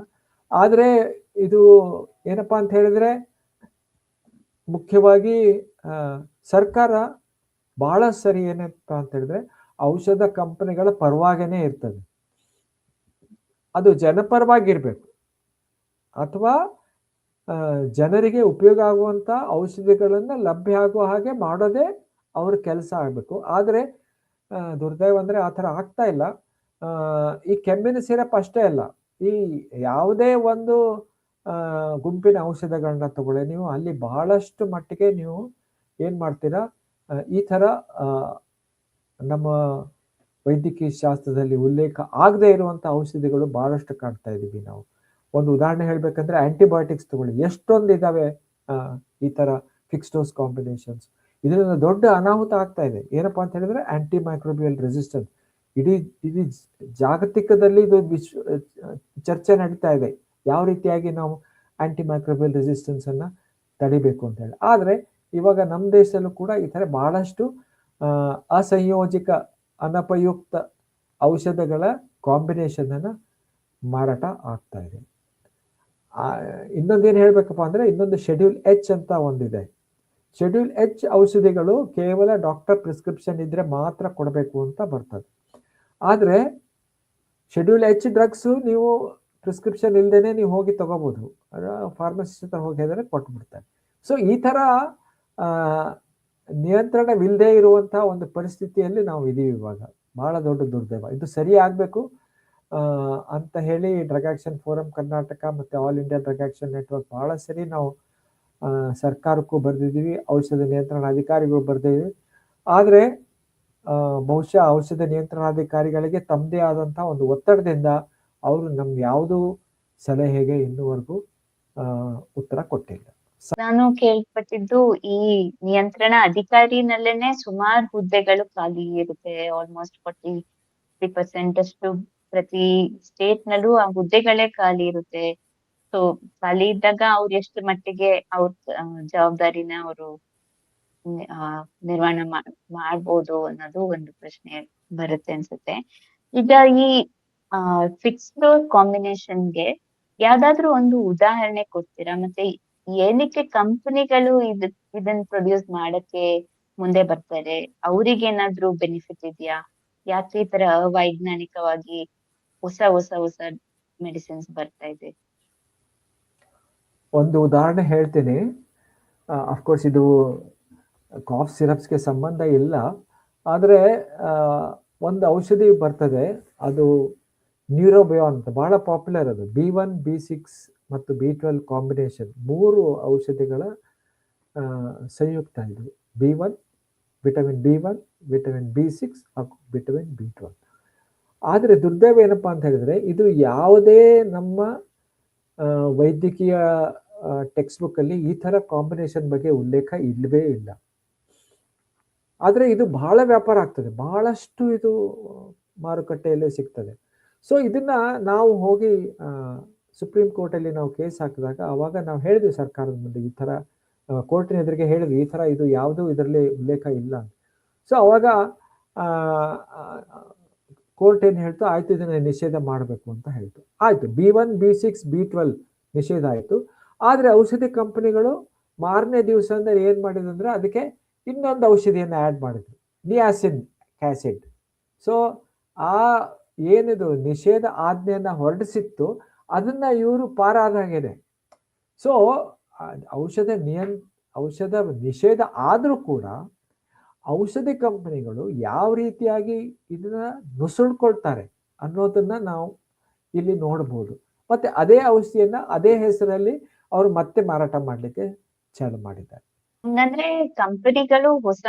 [SPEAKER 2] ಆದ್ರೆ ಇದು ಏನಪ್ಪಾ ಅಂತ ಹೇಳಿದ್ರೆ, ಮುಖ್ಯವಾಗಿ ಸರ್ಕಾರ ಬಹಳ ಸರಿ ಏನಪ್ಪಾ ಅಂತ ಹೇಳಿದ್ರೆ ಔಷಧ ಕಂಪನಿಗಳ ಪರವಾಗೇನೆ ಇರ್ತದೆ. ಅದು ಜನಪರವಾಗಿರ್ಬೇಕು, ಅಥವಾ ಜನರಿಗೆ ಉಪಯೋಗ ಆಗುವಂತ ಔಷಧಿಗಳನ್ನ ಲಭ್ಯ ಆಗುವ ಹಾಗೆ ಮಾಡೋದೇ ಅವ್ರ ಕೆಲಸ ಆಗ್ಬೇಕು. ಆದ್ರೆ ದುರ್ದೈವ ಅಂದ್ರೆ ಆ ಥರ ಆಗ್ತಾ ಇಲ್ಲ. ಈ ಕೆಮ್ಮಿನ ಸಿರಪ್ ಅಷ್ಟೇ ಅಲ್ಲ, ಈ ಯಾವುದೇ ಒಂದು ಗುಂಪಿನ ಔಷಧಗಳನ್ನ ತಗೊಳ್ಳಿ ನೀವು, ಅಲ್ಲಿ ಬಹಳಷ್ಟು ಮಟ್ಟಿಗೆ ನೀವು ಏನ್ ಮಾಡ್ತೀರಾ, ಈ ತರ ನಮ್ಮ ವೈದ್ಯಕೀಯ ಶಾಸ್ತ್ರದಲ್ಲಿ ಉಲ್ಲೇಖ ಆಗದೆ ಇರುವಂತ ಔಷಧಿಗಳು ಬಹಳಷ್ಟು ಕಾಣ್ತಾ ಇದೀವಿ ನಾವು. ಒಂದು ಉದಾಹರಣೆ ಹೇಳ್ಬೇಕಂದ್ರೆ ಆಂಟಿಬಯೋಟಿಕ್ಸ್ ತಗೊಳ್ಳಿ, ಎಷ್ಟೊಂದು ಇದಾವೆ ಈ ತರ ಫಿಕ್ಸ್ ಡೋಸ್ ಕಾಂಬಿನೇಷನ್ಸ್. ಇದರಿಂದ ದೊಡ್ಡ ಅನಾಹುತ ಆಗ್ತಾ ಇದೆ. ಏನಪ್ಪಾ ಅಂತ ಹೇಳಿದ್ರೆ ಆಂಟಿ ಮೈಕ್ರೋಬಿಯಲ್ ರೆಸಿಸ್ಟೆನ್ಸ್. ಇಡೀ ಜಾಗತಿಕದಲ್ಲಿ ಇದು ಚರ್ಚೆ ನಡೀತಾ ಇದೆ, ಯಾವ ರೀತಿಯಾಗಿ ನಾವು ಆಂಟಿ ಮೈಕ್ರೋಬಿಯಲ್ ರೆಸಿಸ್ಟೆನ್ಸ್ ಅನ್ನ ತಡಿಬೇಕು ಅಂತ ಹೇಳಿ. ಆದ್ರೆ ಇವಾಗ ನಮ್ಮ ದೇಶದಲ್ಲೂ ಕೂಡ ಈ ತರ ಬಹಳಷ್ಟು ಅಸಂಯೋಜಿತ ಅನಪಯುಕ್ತ ಔಷಧಗಳ ಕಾಂಬಿನೇಷನ್ ಅನ್ನ ಮಾರಾಟ ಆಗ್ತಾ ಇದೆ. ಇನ್ನೊಂದೇನು ಹೇಳ್ಬೇಕಪ್ಪ ಅಂದ್ರೆ, ಇನ್ನೊಂದು ಶೆಡ್ಯೂಲ್ ಎಚ್ ಅಂತ ಒಂದಿದೆ. ಶೆಡ್ಯೂಲ್ ಎಚ್ ಔಷಧಿಗಳು ಕೇವಲ ಡಾಕ್ಟರ್ ಪ್ರಿಸ್ಕ್ರಿಪ್ಷನ್ ಇದ್ರೆ ಮಾತ್ರ ಕೊಡಬೇಕು ಅಂತ ಬರ್ತದೆ. ಆದ್ರೆ ಶೆಡ್ಯೂಲ್ ಎಚ್ ಡ್ರಗ್ಸ್ ನೀವು ಪ್ರಿಸ್ಕ್ರಿಪ್ಷನ್ ಇಲ್ದೇನೆ ನೀವು ಹೋಗಿ ತಗೋಬಹುದು, ಫಾರ್ಮಸಿಸ್ಟ್ ಹತ್ರ ಹೋಗಿದ್ರೆ ಕೊಟ್ಬಿಡ್ತಾರೆ. ಸೊ ಈ ತರ ನಿಯಂತ್ರಣವಿಲ್ಲದೆ ಇರುವಂತಹ ಒಂದು ಪರಿಸ್ಥಿತಿಯಲ್ಲಿ ನಾವು ಇದೀವಿ ಇವಾಗ. ಬಹಳ ದೊಡ್ಡ ದುರ್ದೈವ. ಇದು ಸರಿ ಆಗ್ಬೇಕು ಅಂತ ಹೇಳಿ ಡ್ರಗ್ ಆಕ್ಷನ್ ಫೋರಂ ಕರ್ನಾಟಕ ಮತ್ತೆ all India drug action network ಬಹಳ ಸರಿ ನಾವು ಸರ್ಕಾರಕ್ಕೂ ಬರ್ದಿದ್ದೀವಿ, ಔಷಧ ನಿಯಂತ್ರಣಾಧಿಕಾರಿಗೂ ಬರ್ದಿದ್ದೀವಿ. ಆದ್ರೆ ಬಹುಶಃ ಔಷಧ ನಿಯಂತ್ರಣಾಧಿಕಾರಿಗಳಿಗೆ ತಮ್ಮದೇ ಆದಂತಹ ಒಂದು ಒತ್ತಡದಿಂದ ಅವರು ನಮ್ಗೆ ಯಾವುದು ಸಲಹೆಗೆ ಇನ್ನುವರೆಗೂ ಉತ್ತರ ಕೊಟ್ಟಿಲ್ಲ.
[SPEAKER 1] ನಾನು ಕೇಳ್ಪಟ್ಟಿದ್ದು ಈ ನಿಯಂತ್ರಣ ಅಧಿಕಾರಿನಲ್ಲೇನೆ ಸುಮಾರು ಹುದ್ದೆಗಳು ಖಾಲಿ ಇರುತ್ತೆ. ಆಲ್ಮೋಸ್ಟ್ 40% ಅಷ್ಟು ಪ್ರತಿ ಸ್ಟೇಟ್ ನಲ್ಲೂ ಆ ಹುದ್ದೆಗಳೇ ಖಾಲಿ ಇರುತ್ತೆ. ಸೊ ಖಾಲಿ ಇದ್ದಾಗ ಅವ್ರು ಎಷ್ಟು ಮಟ್ಟಿಗೆ ಅವ್ರ ಜವಾಬ್ದಾರಿನ ಅವರು ನಿರ್ವಹಣೆ ಮಾಡ್ಬೋದು ಅನ್ನೋದು ಒಂದು ಪ್ರಶ್ನೆ ಬರುತ್ತೆ ಅನ್ಸುತ್ತೆ. ಈಗ ಈ ಫಿಕ್ಸ್ಡ್ ಕಾಂಬಿನೇಷನ್ಗೆ ಯಾವ್ದಾದ್ರು ಒಂದು ಉದಾಹರಣೆ ಕೊಡ್ತೀರಾ? ಮತ್ತೆ ಏನಕ್ಕೆ ಕಂಪನಿಗಳು ಇದನ್ನ ಪ್ರೊಡ್ಯೂಸ್ ಮಾಡಕ್ಕೆ ಮುಂದೆ ಬರ್ತಾರೆ? ಅವ್ರಿಗೇನಾದ್ರೂ ಬೆನಿಫಿಟ್ ಇದೆಯಾ? ಯಾಕೆ ಈ ತರ ಅವೈಜ್ಞಾನಿಕವಾಗಿ ಹೊಸ ಮೆಡಿಸಿನ್ಸ್ ಬರ್ತಾ ಇದೆ?
[SPEAKER 2] ಒಂದು ಉದಾಹರಣೆ ಹೇಳ್ತೀನಿ. ಅಫ್ಕೋರ್ಸ್ ಇದು ಕಾಫ್ ಸಿರಪ್ಸ್ಗೆ ಸಂಬಂಧ ಇಲ್ಲ, ಆದರೆ ಒಂದು ಔಷಧಿ ಬರ್ತದೆ, ಅದು ನ್ಯೂರೋಬಯಾನ್ ಅಂತ, ಬಹಳ ಪಾಪ್ಯುಲರ್. ಅದು B1 B6 ಮತ್ತು B12 ಕಾಂಬಿನೇಷನ್ 3 ಔಷಧಿಗಳ ಸಂಯುಕ್ತ ಇದು. B1 vitamin B1, vitamin B6 ಹಾಗೂ ವಿಟಮಿನ್ B12. ಆದರೆ ದುರ್ದೈವ ಏನಪ್ಪಾ ಅಂತ ಹೇಳಿದ್ರೆ, ಇದು ಯಾವುದೇ ನಮ್ಮ ವೈದ್ಯಕೀಯ ಟೆಕ್ಸ್ಟ್ ಬುಕ್ ಅಲ್ಲಿ ಈ ತರ ಕಾಂಬಿನೇಷನ್ ಬಗ್ಗೆ ಉಲ್ಲೇಖ ಇಲ್ಲವೇ ಇಲ್ಲ. ಆದರೆ ಇದು ಬಹಳ ವ್ಯಾಪಾರ ಆಗ್ತದೆ, ಬಹಳಷ್ಟು ಇದು ಮಾರುಕಟ್ಟೆಯಲ್ಲೇ ಸಿಗ್ತದೆ. ಸೊ ಇದನ್ನ ನಾವು ಹೋಗಿ ಸುಪ್ರೀಂ ಕೋರ್ಟಲ್ಲಿ ನಾವು ಕೇಸ್ ಹಾಕಿದಾಗ ಅವಾಗ ನಾವು ಹೇಳಿದ್ವಿ ಸರ್ಕಾರದ ಮುಂದೆ, ಈ ಥರ ಕೋರ್ಟಿನ ಎದುರಿಗೆ ಹೇಳಿದ್ವಿ, ಈ ಥರ ಇದು ಯಾವುದೂ ಇದರಲ್ಲಿ ಉಲ್ಲೇಖ ಇಲ್ಲ ಅಂತ. ಸೊ ಅವಾಗ ಕೋರ್ಟ್ ಏನು ಹೇಳ್ತು, ಆಯ್ತು ಇದನ್ನ ನಿಷೇಧ ಮಾಡಬೇಕು ಅಂತ ಹೇಳ್ತು. ಆಯ್ತು, B1 B6 B12 ನಿಷೇಧ ಆಯಿತು. ಆದರೆ ಔಷಧಿ ಕಂಪನಿಗಳು ಮಾರನೇ ದಿವಸ ಅಂದ್ರೆ ಏನು ಮಾಡಿದ್ರು ಅಂದ್ರೆ ಅದಕ್ಕೆ ಇನ್ನೊಂದು ಔಷಧಿಯನ್ನು ಆ್ಯಡ್ ಮಾಡಿದ್ರು, ನಿಯಾಸಿನ್ ಆಸಿಡ್. ಸೊ ಆ ಏನಿದು ನಿಷೇಧ ಆಜ್ಞೆಯನ್ನು ಹೊರಡಿಸಿತ್ತು ಅದನ್ನ ಇವರು ಪಾರಾದಾಗಿದೆ. ಸೊ ಔಷಧ ನಿಷೇಧ ಆದರೂ ಕೂಡ ಔಷಧಿ ಕಂಪನಿಗಳು ಯಾವ ರೀತಿಯಾಗಿ ಇದನ್ನ ನುಸುಳ್ಕೊಳ್ತಾರೆ ಅನ್ನೋದನ್ನ ನಾವು ಇಲ್ಲಿ ನೋಡ್ಬೋದು. ಮತ್ತೆ ಅದೇ ಔಷಧಿಯನ್ನ ಅದೇ ಹೆಸರಲ್ಲಿ ಅವರು ಮತ್ತೆ ಮಾರಾಟ ಮಾಡ್ಲಿಕ್ಕೆ ಚಾಲು ಮಾಡಿದ್ದಾರೆ.
[SPEAKER 1] ಹಂಗಂದ್ರೆ ಕಂಪನಿಗಳು ಹೊಸ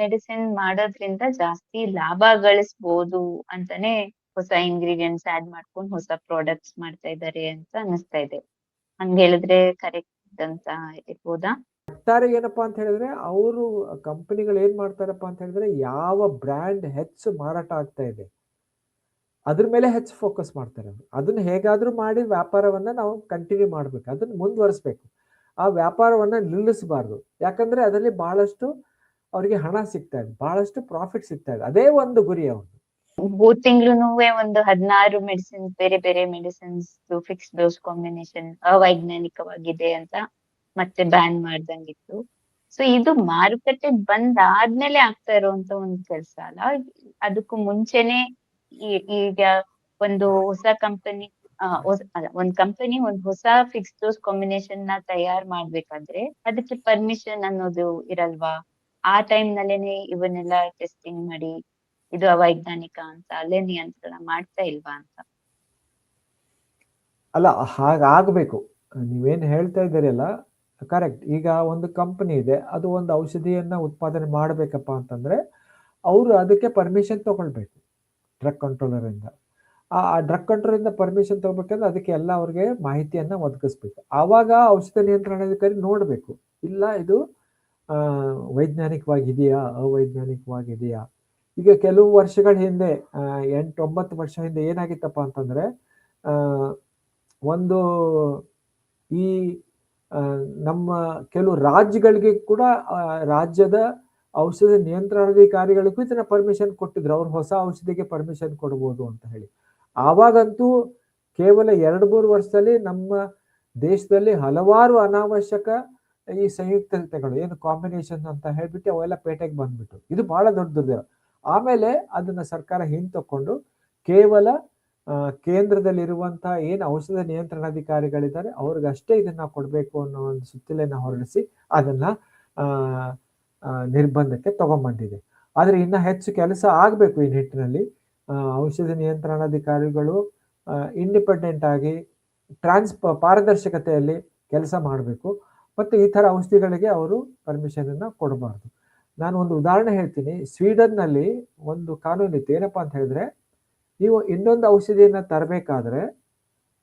[SPEAKER 1] ಮೆಡಿಸಿನ್ ಮಾಡೋದ್ರಿಂದ ಜಾಸ್ತಿ ಲಾಭ ಗಳಿಸಬಹುದು ಅಂತಾನೆ ಹೊಸ ಇಂಗ್ರೀಡಿಯೆಂಟ್ಸ್ ಆಡ್ ಮಾಡ್ಕೊಂಡು ಹೊಸ ಪ್ರಾಡಕ್ಟ್ಸ್ ಮಾಡ್ತಾ ಇದ್ದಾರೆ ಅಂತ ಅನಿಸ್ತಾ ಇದೆ. ಹಂಗ ಹೇಳಿದ್ರೆ ಕರೆಕ್ಟ್ ಅಂತ ಇರ್ಬೋದಾ?
[SPEAKER 2] ಒಟ್ಟಾರೆ ಏನಪ್ಪಾ ಅಂತ ಹೇಳಿದ್ರೆ, ಅವರು ಕಂಪನಿಗಳು ಏನ್ ಮಾಡ್ತಾರಪ್ಪ ಅಂತ ಹೇಳಿದ್ರೆ, ಯಾವ ಬ್ರ್ಯಾಂಡ್ ಹೆಚ್ಚು ಮಾರಾಟ ಆಗ್ತಾ ಇದೆ ಅದ್ರ ಮೇಲೆ ಹೆಚ್ಚು ಫೋಕಸ್ ಮಾಡ್ತಾರೆ. ಅದನ್ನ ಹೇಗಾದ್ರೂ ಮಾಡಿ ವ್ಯಾಪಾರವನ್ನ ನಾವು ಕಂಟಿನ್ಯೂ ಮಾಡ್ಬೇಕು, ಅದನ್ನ ಮುಂದುವರಿಸ್ಬೇಕು. ಆ ವ್ಯಾಪಾರವನ್ನ ನಿಲ್ಲಿಸಬಾರ್ದು. ಯಾಕಂದ್ರೆ ಅದರಲ್ಲಿ ಬಹಳಷ್ಟು ಅವರಿಗೆ ಹಣ ಸಿಗ್ತಾ ಇದೆ, ಬಹಳಷ್ಟು ಪ್ರಾಫಿಟ್ ಸಿಗ್ತಾ ಇದೆ. ಅದೇ ಒಂದು ಗುರಿ ಅವ್ರದ್ದು.
[SPEAKER 1] ಹೋದ್ ತಿಂಗಳು ಒಂದು 16 ಮೆಡಿಸಿನ್, ಬೇರೆ ಮೆಡಿಸಿನ್ಸ್ ಫಿಕ್ಸ್ ಡೋಸ್ ಕಾಂಬಿನೇಷನ್ ಅವೈಜ್ಞಾನಿಕವಾಗಿದೆ ಅಂತ ಮತ್ತೆ ಬ್ಯಾನ್ ಮಾಡ್ದಂಗಿತ್ತು. ಸೊ ಇದು ಮಾರುಕಟ್ಟೆಗೆ ಬಂದಾದ್ಮೇಲೆ ಆಗ್ತಾ ಇರುವಂತ ಒಂದು ಕೆಲಸ ಅಲ್ಲ, ಅದಕ್ಕೂ ಮುಂಚೆನೆ ಈಗ ಒಂದು ಹೊಸ ಕಂಪನಿ ಒಂದ್ ಕಂಪನಿ ಒಂದ್ ಹೊಸ ಫಿಕ್ಸ್ ಡೋಸ್ ಕಾಂಬಿನೇಷನ್ ನ ತಯಾರು ಮಾಡ್ಬೇಕಾದ್ರೆ ಅದಕ್ಕೆ ಪರ್ಮಿಷನ್ ಅನ್ನೋದು ಇರಲ್ವಾ? ಆ ಟೈಮ್ ನಲ್ಲೇನೆ ಇವನ್ನೆಲ್ಲ ಟೆಸ್ಟಿಂಗ್ ಮಾಡಿ ಇದು ಅವೈಜ್ಞಾನಿಕ ಅಂತ ಅಲ್ಲೇ ನಿಯಂತ್ರಣ ಮಾಡ್ತಾ ಇಲ್ವಾ ಅಂತ?
[SPEAKER 2] ಅಲ್ಲ, ಹಾಗಾಗ್ಬೇಕು. ನೀವೇನ್ ಹೇಳ್ತಾ ಇದ್ದೀರಲ್ಲ ಕರೆಕ್ಟ್. ಈಗ ಒಂದು ಕಂಪನಿ ಇದೆ, ಅದು ಒಂದು ಔಷಧಿಯನ್ನ ಉತ್ಪಾದನೆ ಮಾಡ್ಬೇಕಪ್ಪ ಅಂತಂದ್ರೆ ಅವರು ಅದಕ್ಕೆ ಪರ್ಮಿಷನ್ ತಗೊಳ್ಬೇಕು ಡ್ರಗ್ ಕಂಟ್ರೋಲರ್ ಇಂದ. ಆ ಡ್ರಗ್ ಕಂಟ್ರೋಲ್ ಇಂದ ಪರ್ಮಿಷನ್ ತಗೋಬೇಕಂದ್ರೆ ಅದಕ್ಕೆ ಎಲ್ಲ ಅವ್ರಿಗೆ ಮಾಹಿತಿಯನ್ನ ಒದಗಿಸ್ಬೇಕು. ಆವಾಗ ಔಷಧ ನಿಯಂತ್ರಣಾಧಿಕಾರಿ ನೋಡ್ಬೇಕು, ಇಲ್ಲ ಇದು ವೈಜ್ಞಾನಿಕವಾಗಿದೆಯಾ ಅವೈಜ್ಞಾನಿಕವಾಗಿದೆಯಾ. ಈಗ ಕೆಲವು ವರ್ಷಗಳ ಹಿಂದೆ 8-9 ವರ್ಷ ಹಿಂದೆ ಏನಾಗಿತ್ತಪ್ಪ ಅಂತಂದ್ರೆ, ಒಂದು ಈ ನಮ್ಮ ಕೆಲವು ರಾಜ್ಯಗಳಿಗೆ ಕೂಡ ರಾಜ್ಯದ ಔಷಧ ನಿಯಂತ್ರಣಾಧಿಕಾರಿಗಳಿಗೂ ಇದನ್ನ ಪರ್ಮಿಷನ್ ಕೊಟ್ಟಿದ್ರು, ಅವ್ರು ಹೊಸ ಔಷಧಿಗೆ ಪರ್ಮಿಷನ್ ಕೊಡ್ಬೋದು ಅಂತ ಹೇಳಿ. ಆವಾಗಂತೂ ಕೇವಲ 2-3 ವರ್ಷದಲ್ಲಿ ನಮ್ಮ ದೇಶದಲ್ಲಿ ಹಲವಾರು ಅನಾವಶ್ಯಕ ಈ ಸಂಯುಕ್ತತೆಗಳು ಏನು ಕಾಂಬಿನೇಷನ್ ಅಂತ ಹೇಳ್ಬಿಟ್ಟು ಅವೆಲ್ಲ ಪೇಟೆಗೆ ಬಂದ್ಬಿಟ್ಟು, ಇದು ಬಹಳ ದೊಡ್ಡದು. ಆಮೇಲೆ ಅದನ್ನ ಸರ್ಕಾರ ಹಿಂತಕೊಂಡು ಕೇವಲ ಕೇಂದ್ರದಲ್ಲಿರುವಂತಹ ಏನು ಔಷಧ ನಿಯಂತ್ರಣಾಧಿಕಾರಿಗಳಿದ್ದಾರೆ ಅವ್ರಿಗಷ್ಟೇ ಇದನ್ನ ಕೊಡಬೇಕು ಅನ್ನೋ ಒಂದು ಸುತ್ತೋಲೆಯನ್ನು ಹೊರಡಿಸಿ ಅದನ್ನ ನಿರ್ಬಂಧಕ್ಕೆ ತಗೊಂಡ್ಬಂದಿದೆ. ಆದ್ರೆ ಇನ್ನ ಹೆಚ್ಚು ಕೆಲಸ ಆಗ್ಬೇಕು ಈ ನಿಟ್ಟಿನಲ್ಲಿ. ಔಷಧ ನಿಯಂತ್ರಣಾಧಿಕಾರಿಗಳು ಇಂಡಿಪೆಂಡೆಂಟ್ ಆಗಿ ಪಾರದರ್ಶಕತೆಯಲ್ಲಿ ಕೆಲಸ ಮಾಡಬೇಕು. ಮತ್ತೆ ಈ ತರ ಔಷಧಿಗಳಿಗೆ ಅವರು ಪರ್ಮಿಷನ್ ಅನ್ನ ಕೊಡಬಾರ್ದು. ನಾನು ಒಂದು ಉದಾಹರಣೆ ಹೇಳ್ತೀನಿ. ಸ್ವೀಡನ್ ನಲ್ಲಿ ಒಂದು ಕಾನೂನು ಇತ್ತು, ಏನಪ್ಪಾ ಅಂತ ಹೇಳಿದ್ರೆ, ನೀವು ಇನ್ನೊಂದು ಔಷಧಿಯನ್ನ ತರಬೇಕಾದ್ರೆ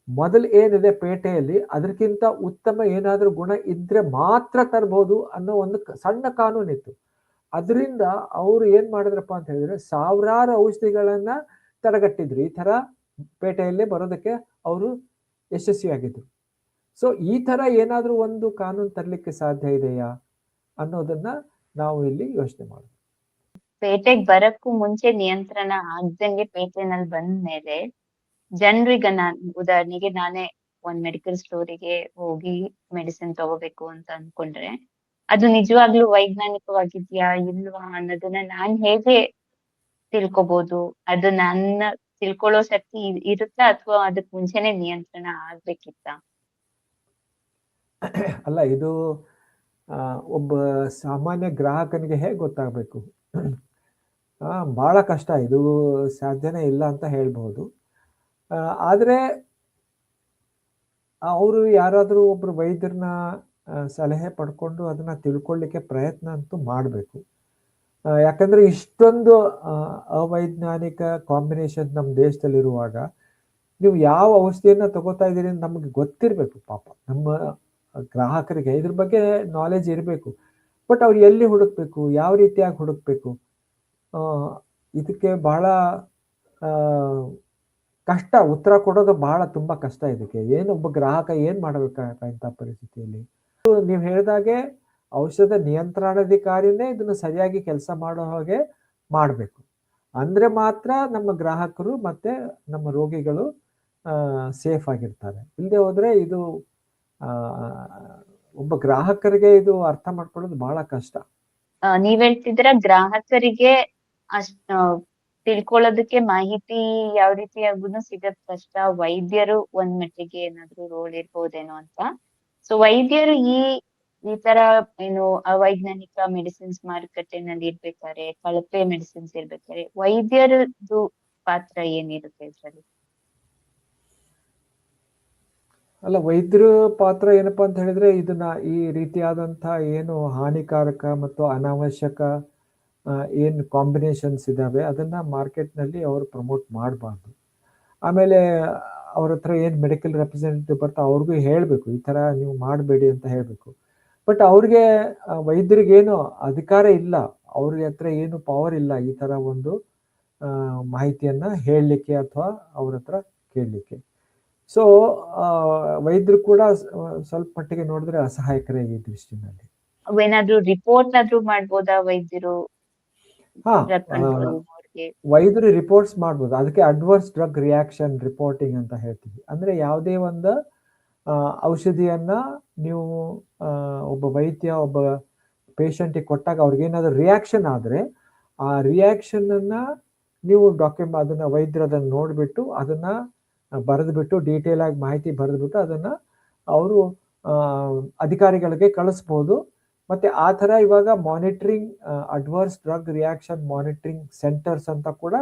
[SPEAKER 2] ಮೊದಲು ಏನಿದೆ ಪೇಟೆಯಲ್ಲಿ ಅದಕ್ಕಿಂತ ಉತ್ತಮ ಏನಾದರೂ ಗುಣ ಇದ್ರೆ ಮಾತ್ರ ತರಬಹುದು ಅನ್ನೋ ಒಂದು ಸಣ್ಣ ಕಾನೂನಿತ್ತು. ಅದರಿಂದ ಅವರು ಏನ್ ಮಾಡಿದ್ರಪ್ಪ ಅಂತ ಹೇಳಿದ್ರೆ ಸಾವಿರಾರು ಔಷಧಿಗಳನ್ನ ತಡೆಗಟ್ಟಿದ್ರು. ಈ ತರ ಪೇಟೆಯಲ್ಲಿ ಬರೋದಕ್ಕೆ ಅವರು ಯಶಸ್ವಿಯಾಗಿದ್ರು. ಸೊ ಈ ತರ ಏನಾದ್ರೂ ಒಂದು ಕಾನೂನು ತರಲಿಕ್ಕೆ ಸಾಧ್ಯ ಇದೆಯಾ ಅನ್ನೋದನ್ನ ನಾವು ಇಲ್ಲಿ ಯೋಚನೆ ಮಾಡೋದು.
[SPEAKER 1] ಪೇಟೆಗೆ ಬರಕ್ಕೂ ಮುಂಚೆ ನಿಯಂತ್ರಣ ಆಗ್ದಂಗೆ ಪೇಟೆನಲ್ಲಿ ಬಂದ್ಮೇಲೆ ಜನರಿಗೆ ಉದಾಹರಣೆಗೆ ನಾನೇ ಒಂದ್ ಮೆಡಿಕಲ್ ಸ್ಟೋರಿಗೆ ಹೋಗಿ ಮೆಡಿಸಿನ್ ತಗೋಬೇಕು ಅಂತ ಅನ್ಕೊಂಡ್ರೆ ಅದು ನಿಜವಾಗ್ಲೂ ವೈಜ್ಞಾನಿಕವಾಗಿದ್ಯಾ ಇಲ್ವಾ ಅನ್ನೋದನ್ನ ನಾನ್ ಹೇಗೆ ತಿಳ್ಕೊಬಹುದು? ಅದು ನನ್ನ ತಿಳ್ಕೊಳ್ಳೋ ಶಕ್ತಿ ಇರುತ್ತಾ ಅಥವಾ ಅದಕ್ ಮುಂಚೆನೆ ನಿಯಂತ್ರಣ ಆಗ್ಬೇಕಿತ್ತ?
[SPEAKER 2] ಅಲ್ಲ, ಇದು ಒಬ್ಬ ಸಾಮಾನ್ಯ ಗ್ರಾಹಕನಿಗೆ ಹೇಗೆ ಗೊತ್ತಾಗಬೇಕು? ಬಹಳ ಕಷ್ಟ, ಇದು ಸಾಧ್ಯನೇ ಇಲ್ಲ ಅಂತ ಹೇಳ್ಬಹುದು. ಆದ್ರೆ ಅವರು ಯಾರಾದ್ರೂ ಒಬ್ರು ವೈದ್ಯರನ್ನ ಸಲಹೆ ಪಡ್ಕೊಂಡು ಅದನ್ನ ತಿಳ್ಕೊಳ್ಳಿಕ್ಕೆ ಪ್ರಯತ್ನ ಅಂತೂ ಮಾಡಬೇಕು. ಯಾಕಂದ್ರೆ ಇಷ್ಟೊಂದು ಅವೈಜ್ಞಾನಿಕ ಕಾಂಬಿನೇಷನ್ ನಮ್ಮ ದೇಶದಲ್ಲಿರುವಾಗ ನೀವು ಯಾವ ಔಷಧಿಯನ್ನ ತಗೋತಾ ಇದ್ದೀರಿ ಅಂತ ನಮ್ಗೆ ಗೊತ್ತಿರ್ಬೇಕು. ಪಾಪ ನಮ್ಮ ಗ್ರಾಹಕರಿಗೆ ಇದ್ರ ಬಗ್ಗೆ ನಾಲೆಜ್ ಇರಬೇಕು. ಬಟ್ ಅವ್ರು ಎಲ್ಲಿ ಹುಡುಕ್ಬೇಕು, ಯಾವ ರೀತಿಯಾಗಿ ಹುಡುಕ್ಬೇಕು, ಇದಕ್ಕೆ ಬಹಳ ಕಷ್ಟ. ಉತ್ತರ ಕೊಡೋದು ಬಹಳ ತುಂಬಾ ಕಷ್ಟ. ಇದಕ್ಕೆ ಒಬ್ಬ ಗ್ರಾಹಕ ಏನ್ ಮಾಡ್ಬೇಕಾಗಂತ ಪರಿಸ್ಥಿತಿಯಲ್ಲಿ ನೀವು ಹೇಳಿದಾಗೆ ಔಷಧ ನಿಯಂತ್ರಣಾಧಿಕಾರಿನೇ ಇದನ್ನು ಸರಿಯಾಗಿ ಕೆಲಸ ಮಾಡೋ ಹಾಗೆ ಮಾಡಬೇಕು. ಅಂದ್ರೆ ಮಾತ್ರ ನಮ್ಮ ಗ್ರಾಹಕರು ಮತ್ತೆ ನಮ್ಮ ರೋಗಿಗಳು ಸೇಫ್ ಆಗಿರ್ತಾರೆ. ಇಲ್ಲದೆ ಹೋದ್ರೆ ಇದು ಒಬ್ಬ ಗ್ರಾಹಕರಿಗೆ ಇದು ಅರ್ಥ ಮಾಡ್ಕೊಳ್ಳೋದು ಬಹಳ ಕಷ್ಟ.
[SPEAKER 1] ನೀವ್ ಹೇಳ್ತಿದ್ರ ಗ್ರಾಹಕರಿಗೆ ತಿಳ್ಕೊಳ್ಳೋದಕ್ಕೆ ಮಾಹಿತಿ ಯಾವ ರೀತಿಯಾಗೂ ಸಿಗದ್ ಕಷ್ಟ. ವೈದ್ಯರು ಒಂದ್ ಮಟ್ಟಿಗೆ ಏನಾದ್ರು ರೋಲ್ ಇರ್ಬೋದೇನೋ ಅಂತ. ಸೊ ವೈದ್ಯರು ಈ ತರ ಏನು ಅವೈಜ್ಞಾನಿಕ ಮೆಡಿಸಿನ್ಸ್ ಮಾರುಕಟ್ಟೆನಲ್ಲಿ ಇರ್ಬೇಕಾದ್ರೆ, ಕಳಪೆ ಮೆಡಿಸಿನ್ಸ್ ಇರ್ಬೇಕಾದ್ರೆ ವೈದ್ಯರದ್ದು ಪಾತ್ರ ಏನಿರುತ್ತೆ ಇದ್ರಲ್ಲಿ?
[SPEAKER 2] ಅಲ್ಲ, ವೈದ್ಯರ ಪಾತ್ರ ಏನಪ್ಪಾ ಅಂತ ಹೇಳಿದ್ರೆ ಇದನ್ನ ಈ ರೀತಿಯಾದಂಥ ಏನು ಹಾನಿಕಾರಕ ಮತ್ತು ಅನಾವಶ್ಯಕ ಏನು ಕಾಂಬಿನೇಷನ್ಸ್ ಇದಾವೆ ಅದನ್ನ ಮಾರ್ಕೆಟ್ನಲ್ಲಿ ಅವರು ಪ್ರಮೋಟ್ ಮಾಡಬಾರ್ದು. ಆಮೇಲೆ ಅವ್ರ ಹತ್ರ ಏನು ಮೆಡಿಕಲ್ ರೆಪ್ರೆಸೆಂಟೇಟಿವ್ ಬರ್ತಾ ಅವ್ರಿಗೂ ಹೇಳಬೇಕು, ಈ ಥರ ನೀವು ಮಾಡಬೇಡಿ ಅಂತ ಹೇಳಬೇಕು. ಬಟ್ ಅವ್ರಿಗೆ ವೈದ್ಯರಿಗೇನು ಅಧಿಕಾರ ಇಲ್ಲ, ಅವ್ರ ಹತ್ರ ಏನು ಪವರ್ ಇಲ್ಲ ಈ ಥರ ಒಂದು ಮಾಹಿತಿಯನ್ನ ಹೇಳಲಿಕ್ಕೆ ಅಥವಾ ಅವ್ರ ಹತ್ರ ಕೇಳಲಿಕ್ಕೆ. ಸೊ ವೈದ್ಯರು ಕೂಡ ಸ್ವಲ್ಪ ಮಟ್ಟಿಗೆ ನೋಡಿದ್ರೆ ಅಸಹಾಯಕರೇ ಈ ದೃಷ್ಟಿನಲ್ಲಿ.
[SPEAKER 1] ಏನಾದ್ರೂ ರಿಪೋರ್ಟ್ ಆದ್ರೂ ಮಾಡ್ಬೋದಾ ವೈದ್ಯರು?
[SPEAKER 2] ವೈದ್ಯರು ರಿಪೋರ್ಟ್ಸ್ ಮಾಡ್ಬೋದು. ಅದಕ್ಕೆ ಅಡ್ವರ್ಸ್ ಡ್ರಗ್ ರಿಯಾಕ್ಷನ್ ರಿಪೋರ್ಟಿಂಗ್ ಅಂತ ಹೇಳ್ತೀವಿ. ಅಂದ್ರೆ ಯಾವುದೇ ಒಂದು ಔಷಧಿಯನ್ನ ನೀವು ಒಬ್ಬ ವೈದ್ಯ ಒಬ್ಬ ಪೇಷಂಟಿಗೆ ಕೊಟ್ಟಾಗ ಅವ್ರಿಗೇನಾದ್ರೂ ರಿಯಾಕ್ಷನ್ ಆದ್ರೆ ಆ ರಿಯಾಕ್ಷನ್ ಅನ್ನ ನೀವು ಅದನ್ನ ವೈದ್ಯರು ಅದನ್ನ ನೋಡ್ಬಿಟ್ಟು ಅದನ್ನ ಬರೆದ್ಬಿಟ್ಟು ಡೀಟೇಲ್ ಆಗಿ ಮಾಹಿತಿ ಬರೆದ್ಬಿಟ್ಟು ಅದನ್ನ ಅವರು ಅಧಿಕಾರಿಗಳಿಗೆ ಕಳಿಸ್ಬೋದು. ಮತ್ತೆ ಆ ಥರ ಇವಾಗ monitoring adverse drug reaction monitoring centres ಅಂತ ಕೂಡ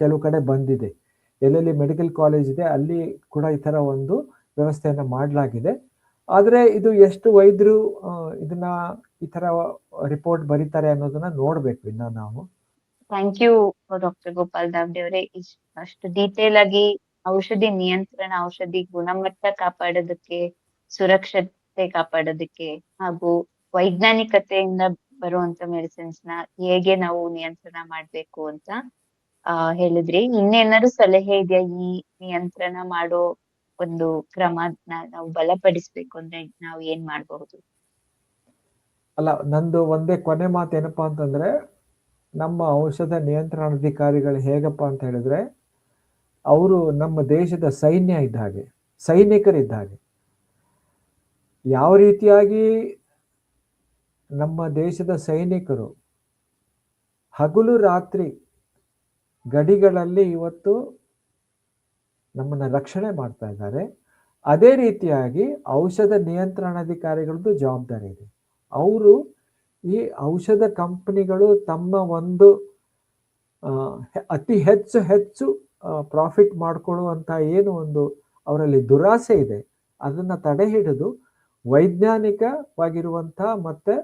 [SPEAKER 2] ಕೆಲವು ಕಡೆ ಬಂದಿದೆ. ಎಲ್ಲೆಲ್ಲಿ ಮೆಡಿಕಲ್ ಕಾಲೇಜ್ ಇದೆ ಅಲ್ಲಿ ಕೂಡ ಈ ಥರ ಒಂದು ವ್ಯವಸ್ಥೆಯನ್ನ ಮಾಡಲಾಗಿದೆ. ಆದರೆ ಇದು ಎಷ್ಟು ವೈದ್ಯರು ಇದನ್ನ ಈ ಥರ ರಿಪೋರ್ಟ್ ಬರೀತಾರೆ ಅನ್ನೋದನ್ನ ನೋಡ್ಬೇಕು ಇನ್ನ ನಾವು.
[SPEAKER 1] ಥ್ಯಾಂಕ್ ಯು ಡಾಕ್ಟರ್ ಗೋಪಾಲ್ ದಾವ್ಡೆ ಅವರೇ. ಅಷ್ಟು ಡೀಟೇಲ್ ಆಗಿ ಔಷಧಿ ನಿಯಂತ್ರಣ, ಔಷಧಿ ಗುಣಮಟ್ಟ ಕಾಪಾಡೋದಕ್ಕೆ, ಸುರಕ್ಷತೆ ಕಾಪಾಡೋದಕ್ಕೆ ಹಾಗೂ ವೈಜ್ಞಾನಿಕತೆಯಿಂದ ಬರುವಂತ ಮೆಡಿಸಿನ್ಸ್ ನ ಹೇಗೆ ನಾವು ನಿಯಂತ್ರಣ ಮಾಡ್ಬೇಕು ಅಂತ ಹೇಳಿದ್ರಿ. ಇನ್ನೇನಾದ್ರು ಸಲಹೆ ಇದೆಯಾ ಈ ನಿಯಂತ್ರಣ ಮಾಡೋ ಒಂದು ಕ್ರಮನ ನಾವು ಬಲಪಡಿಸ್ಬೇಕು ಅಂದ್ರೆ ನಾವು ಏನ್ ಮಾಡಬಹುದು?
[SPEAKER 2] ಅಲ್ಲ, ನಂದು ಒಂದೇ ಕೊನೆ ಮಾತು ಏನಪ್ಪಾ ಅಂತಂದ್ರೆ, ನಮ್ಮ ಔಷಧ ನಿಯಂತ್ರಣಾಧಿಕಾರಿಗಳು ಹೇಗಪ್ಪ ಅಂತ ಹೇಳಿದ್ರೆ ಅವರು ನಮ್ಮ ದೇಶದ ಸೈನ್ಯ ಇದ್ದ ಹಾಗೆ, ಸೈನಿಕರಿದ್ದ ಹಾಗೆ. ಯಾವ ರೀತಿಯಾಗಿ ನಮ್ಮ ದೇಶದ ಸೈನಿಕರು ಹಗಲು ರಾತ್ರಿ ಗಡಿಗಳಲ್ಲಿ ಇವತ್ತು ನಮ್ಮನ್ನ ರಕ್ಷಣೆ ಮಾಡ್ತಾ ಇದ್ದಾರೆ, ಅದೇ ರೀತಿಯಾಗಿ ಔಷಧ ನಿಯಂತ್ರಣಾಧಿಕಾರಿಗಳದ್ದು ಜವಾಬ್ದಾರಿ ಇದೆ. ಅವರು ಈ ಔಷಧ ಕಂಪನಿಗಳು ತಮ್ಮ ಒಂದು ಅತಿ ಹೆಚ್ಚು ಪ್ರಾಫಿಟ್ ಮಾಡಿಕೊಳ್ಳುವಂಥ ಏನು ಒಂದು ಅವರಲ್ಲಿ ದುರಾಸೆ ಇದೆ ಅದನ್ನ ತಡೆ ಹಿಡಿದು ವೈಜ್ಞಾನಿಕವಾಗಿರುವಂಥ ಮತ್ತೆ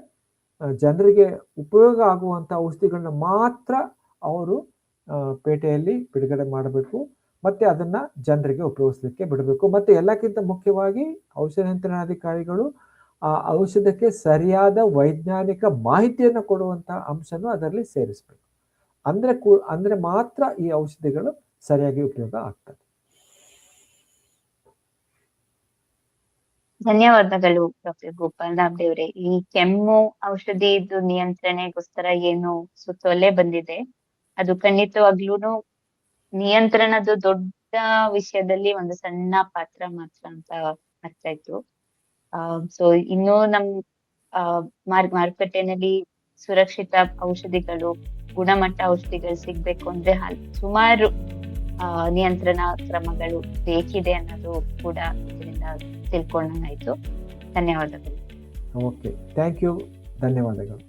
[SPEAKER 2] ಜನರಿಗೆ ಉಪಯೋಗ ಆಗುವಂಥ ಔಷಧಿಗಳನ್ನ ಮಾತ್ರ ಅವರು ಪೇಟೆಯಲ್ಲಿ ಬಿಡುಗಡೆ ಮಾಡಬೇಕು, ಮತ್ತೆ ಅದನ್ನ ಜನರಿಗೆ ಉಪಯೋಗಿಸ್ಲಿಕ್ಕೆ ಬಿಡಬೇಕು. ಮತ್ತೆ ಎಲ್ಲಕ್ಕಿಂತ ಮುಖ್ಯವಾಗಿ ಔಷಧ ನಿಯಂತ್ರಣಾಧಿಕಾರಿಗಳು ಆ ಔಷಧಕ್ಕೆ ಸರಿಯಾದ ವೈಜ್ಞಾನಿಕ ಮಾಹಿತಿಯನ್ನು ಕೊಡುವಂತ ಅಂಶನೂ ಅದರಲ್ಲಿ ಸೇರಿಸಬೇಕು. ಅಂದ್ರೆ ಮಾತ್ರ ಈ ಔಷಧಿಗಳು ಸರಿಯಾಗಿ ಉಪಯೋಗ ಆಗ್ತದೆ.
[SPEAKER 1] ಧನ್ಯವಾದಗಳು ಡಾಕ್ಟರ್ ಗೋಪಾಲ್ ನಾಬ್ದೇವ್ರೆ. ಈ ಕೆಮ್ಮು ಔಷಧಿ ಇದು ನಿಯಂತ್ರಣೆಗೋಸ್ಕರ ಏನು ಸುತ್ತೋಲೆ ಬಂದಿದೆ, ಅದು ಖಂಡಿತವಾಗ್ಲೂನು ನಿಯಂತ್ರಣದ ದೊಡ್ಡ ವಿಷಯದಲ್ಲಿ ಒಂದು ಸಣ್ಣ ಪಾತ್ರ ಮಾತ್ರ ಅಂತ ಅರ್ಥ ಆಯ್ತು. ಸೊ ಇನ್ನು ನಮ್ ಮಾರುಕಟ್ಟೆನಲ್ಲಿ ಸುರಕ್ಷಿತ ಔಷಧಿಗಳು, ಗುಣಮಟ್ಟ ಔಷಧಿಗಳು ಸಿಗ್ಬೇಕು ಅಂದ್ರೆ ಸುಮಾರು ನಿಯಂತ್ರಣ ಕ್ರಮಗಳು ಬೇಕಿದೆ ಅನ್ನೋದು ಕೂಡ ಇದರಿಂದ ತಿಳ್ಕೊಂಡಂಗಾಯ್ತು. ಧನ್ಯವಾದಗಳು.
[SPEAKER 2] ಓಕೆ, ಥ್ಯಾಂಕ್ ಯು, ಧನ್ಯವಾದಗಳು.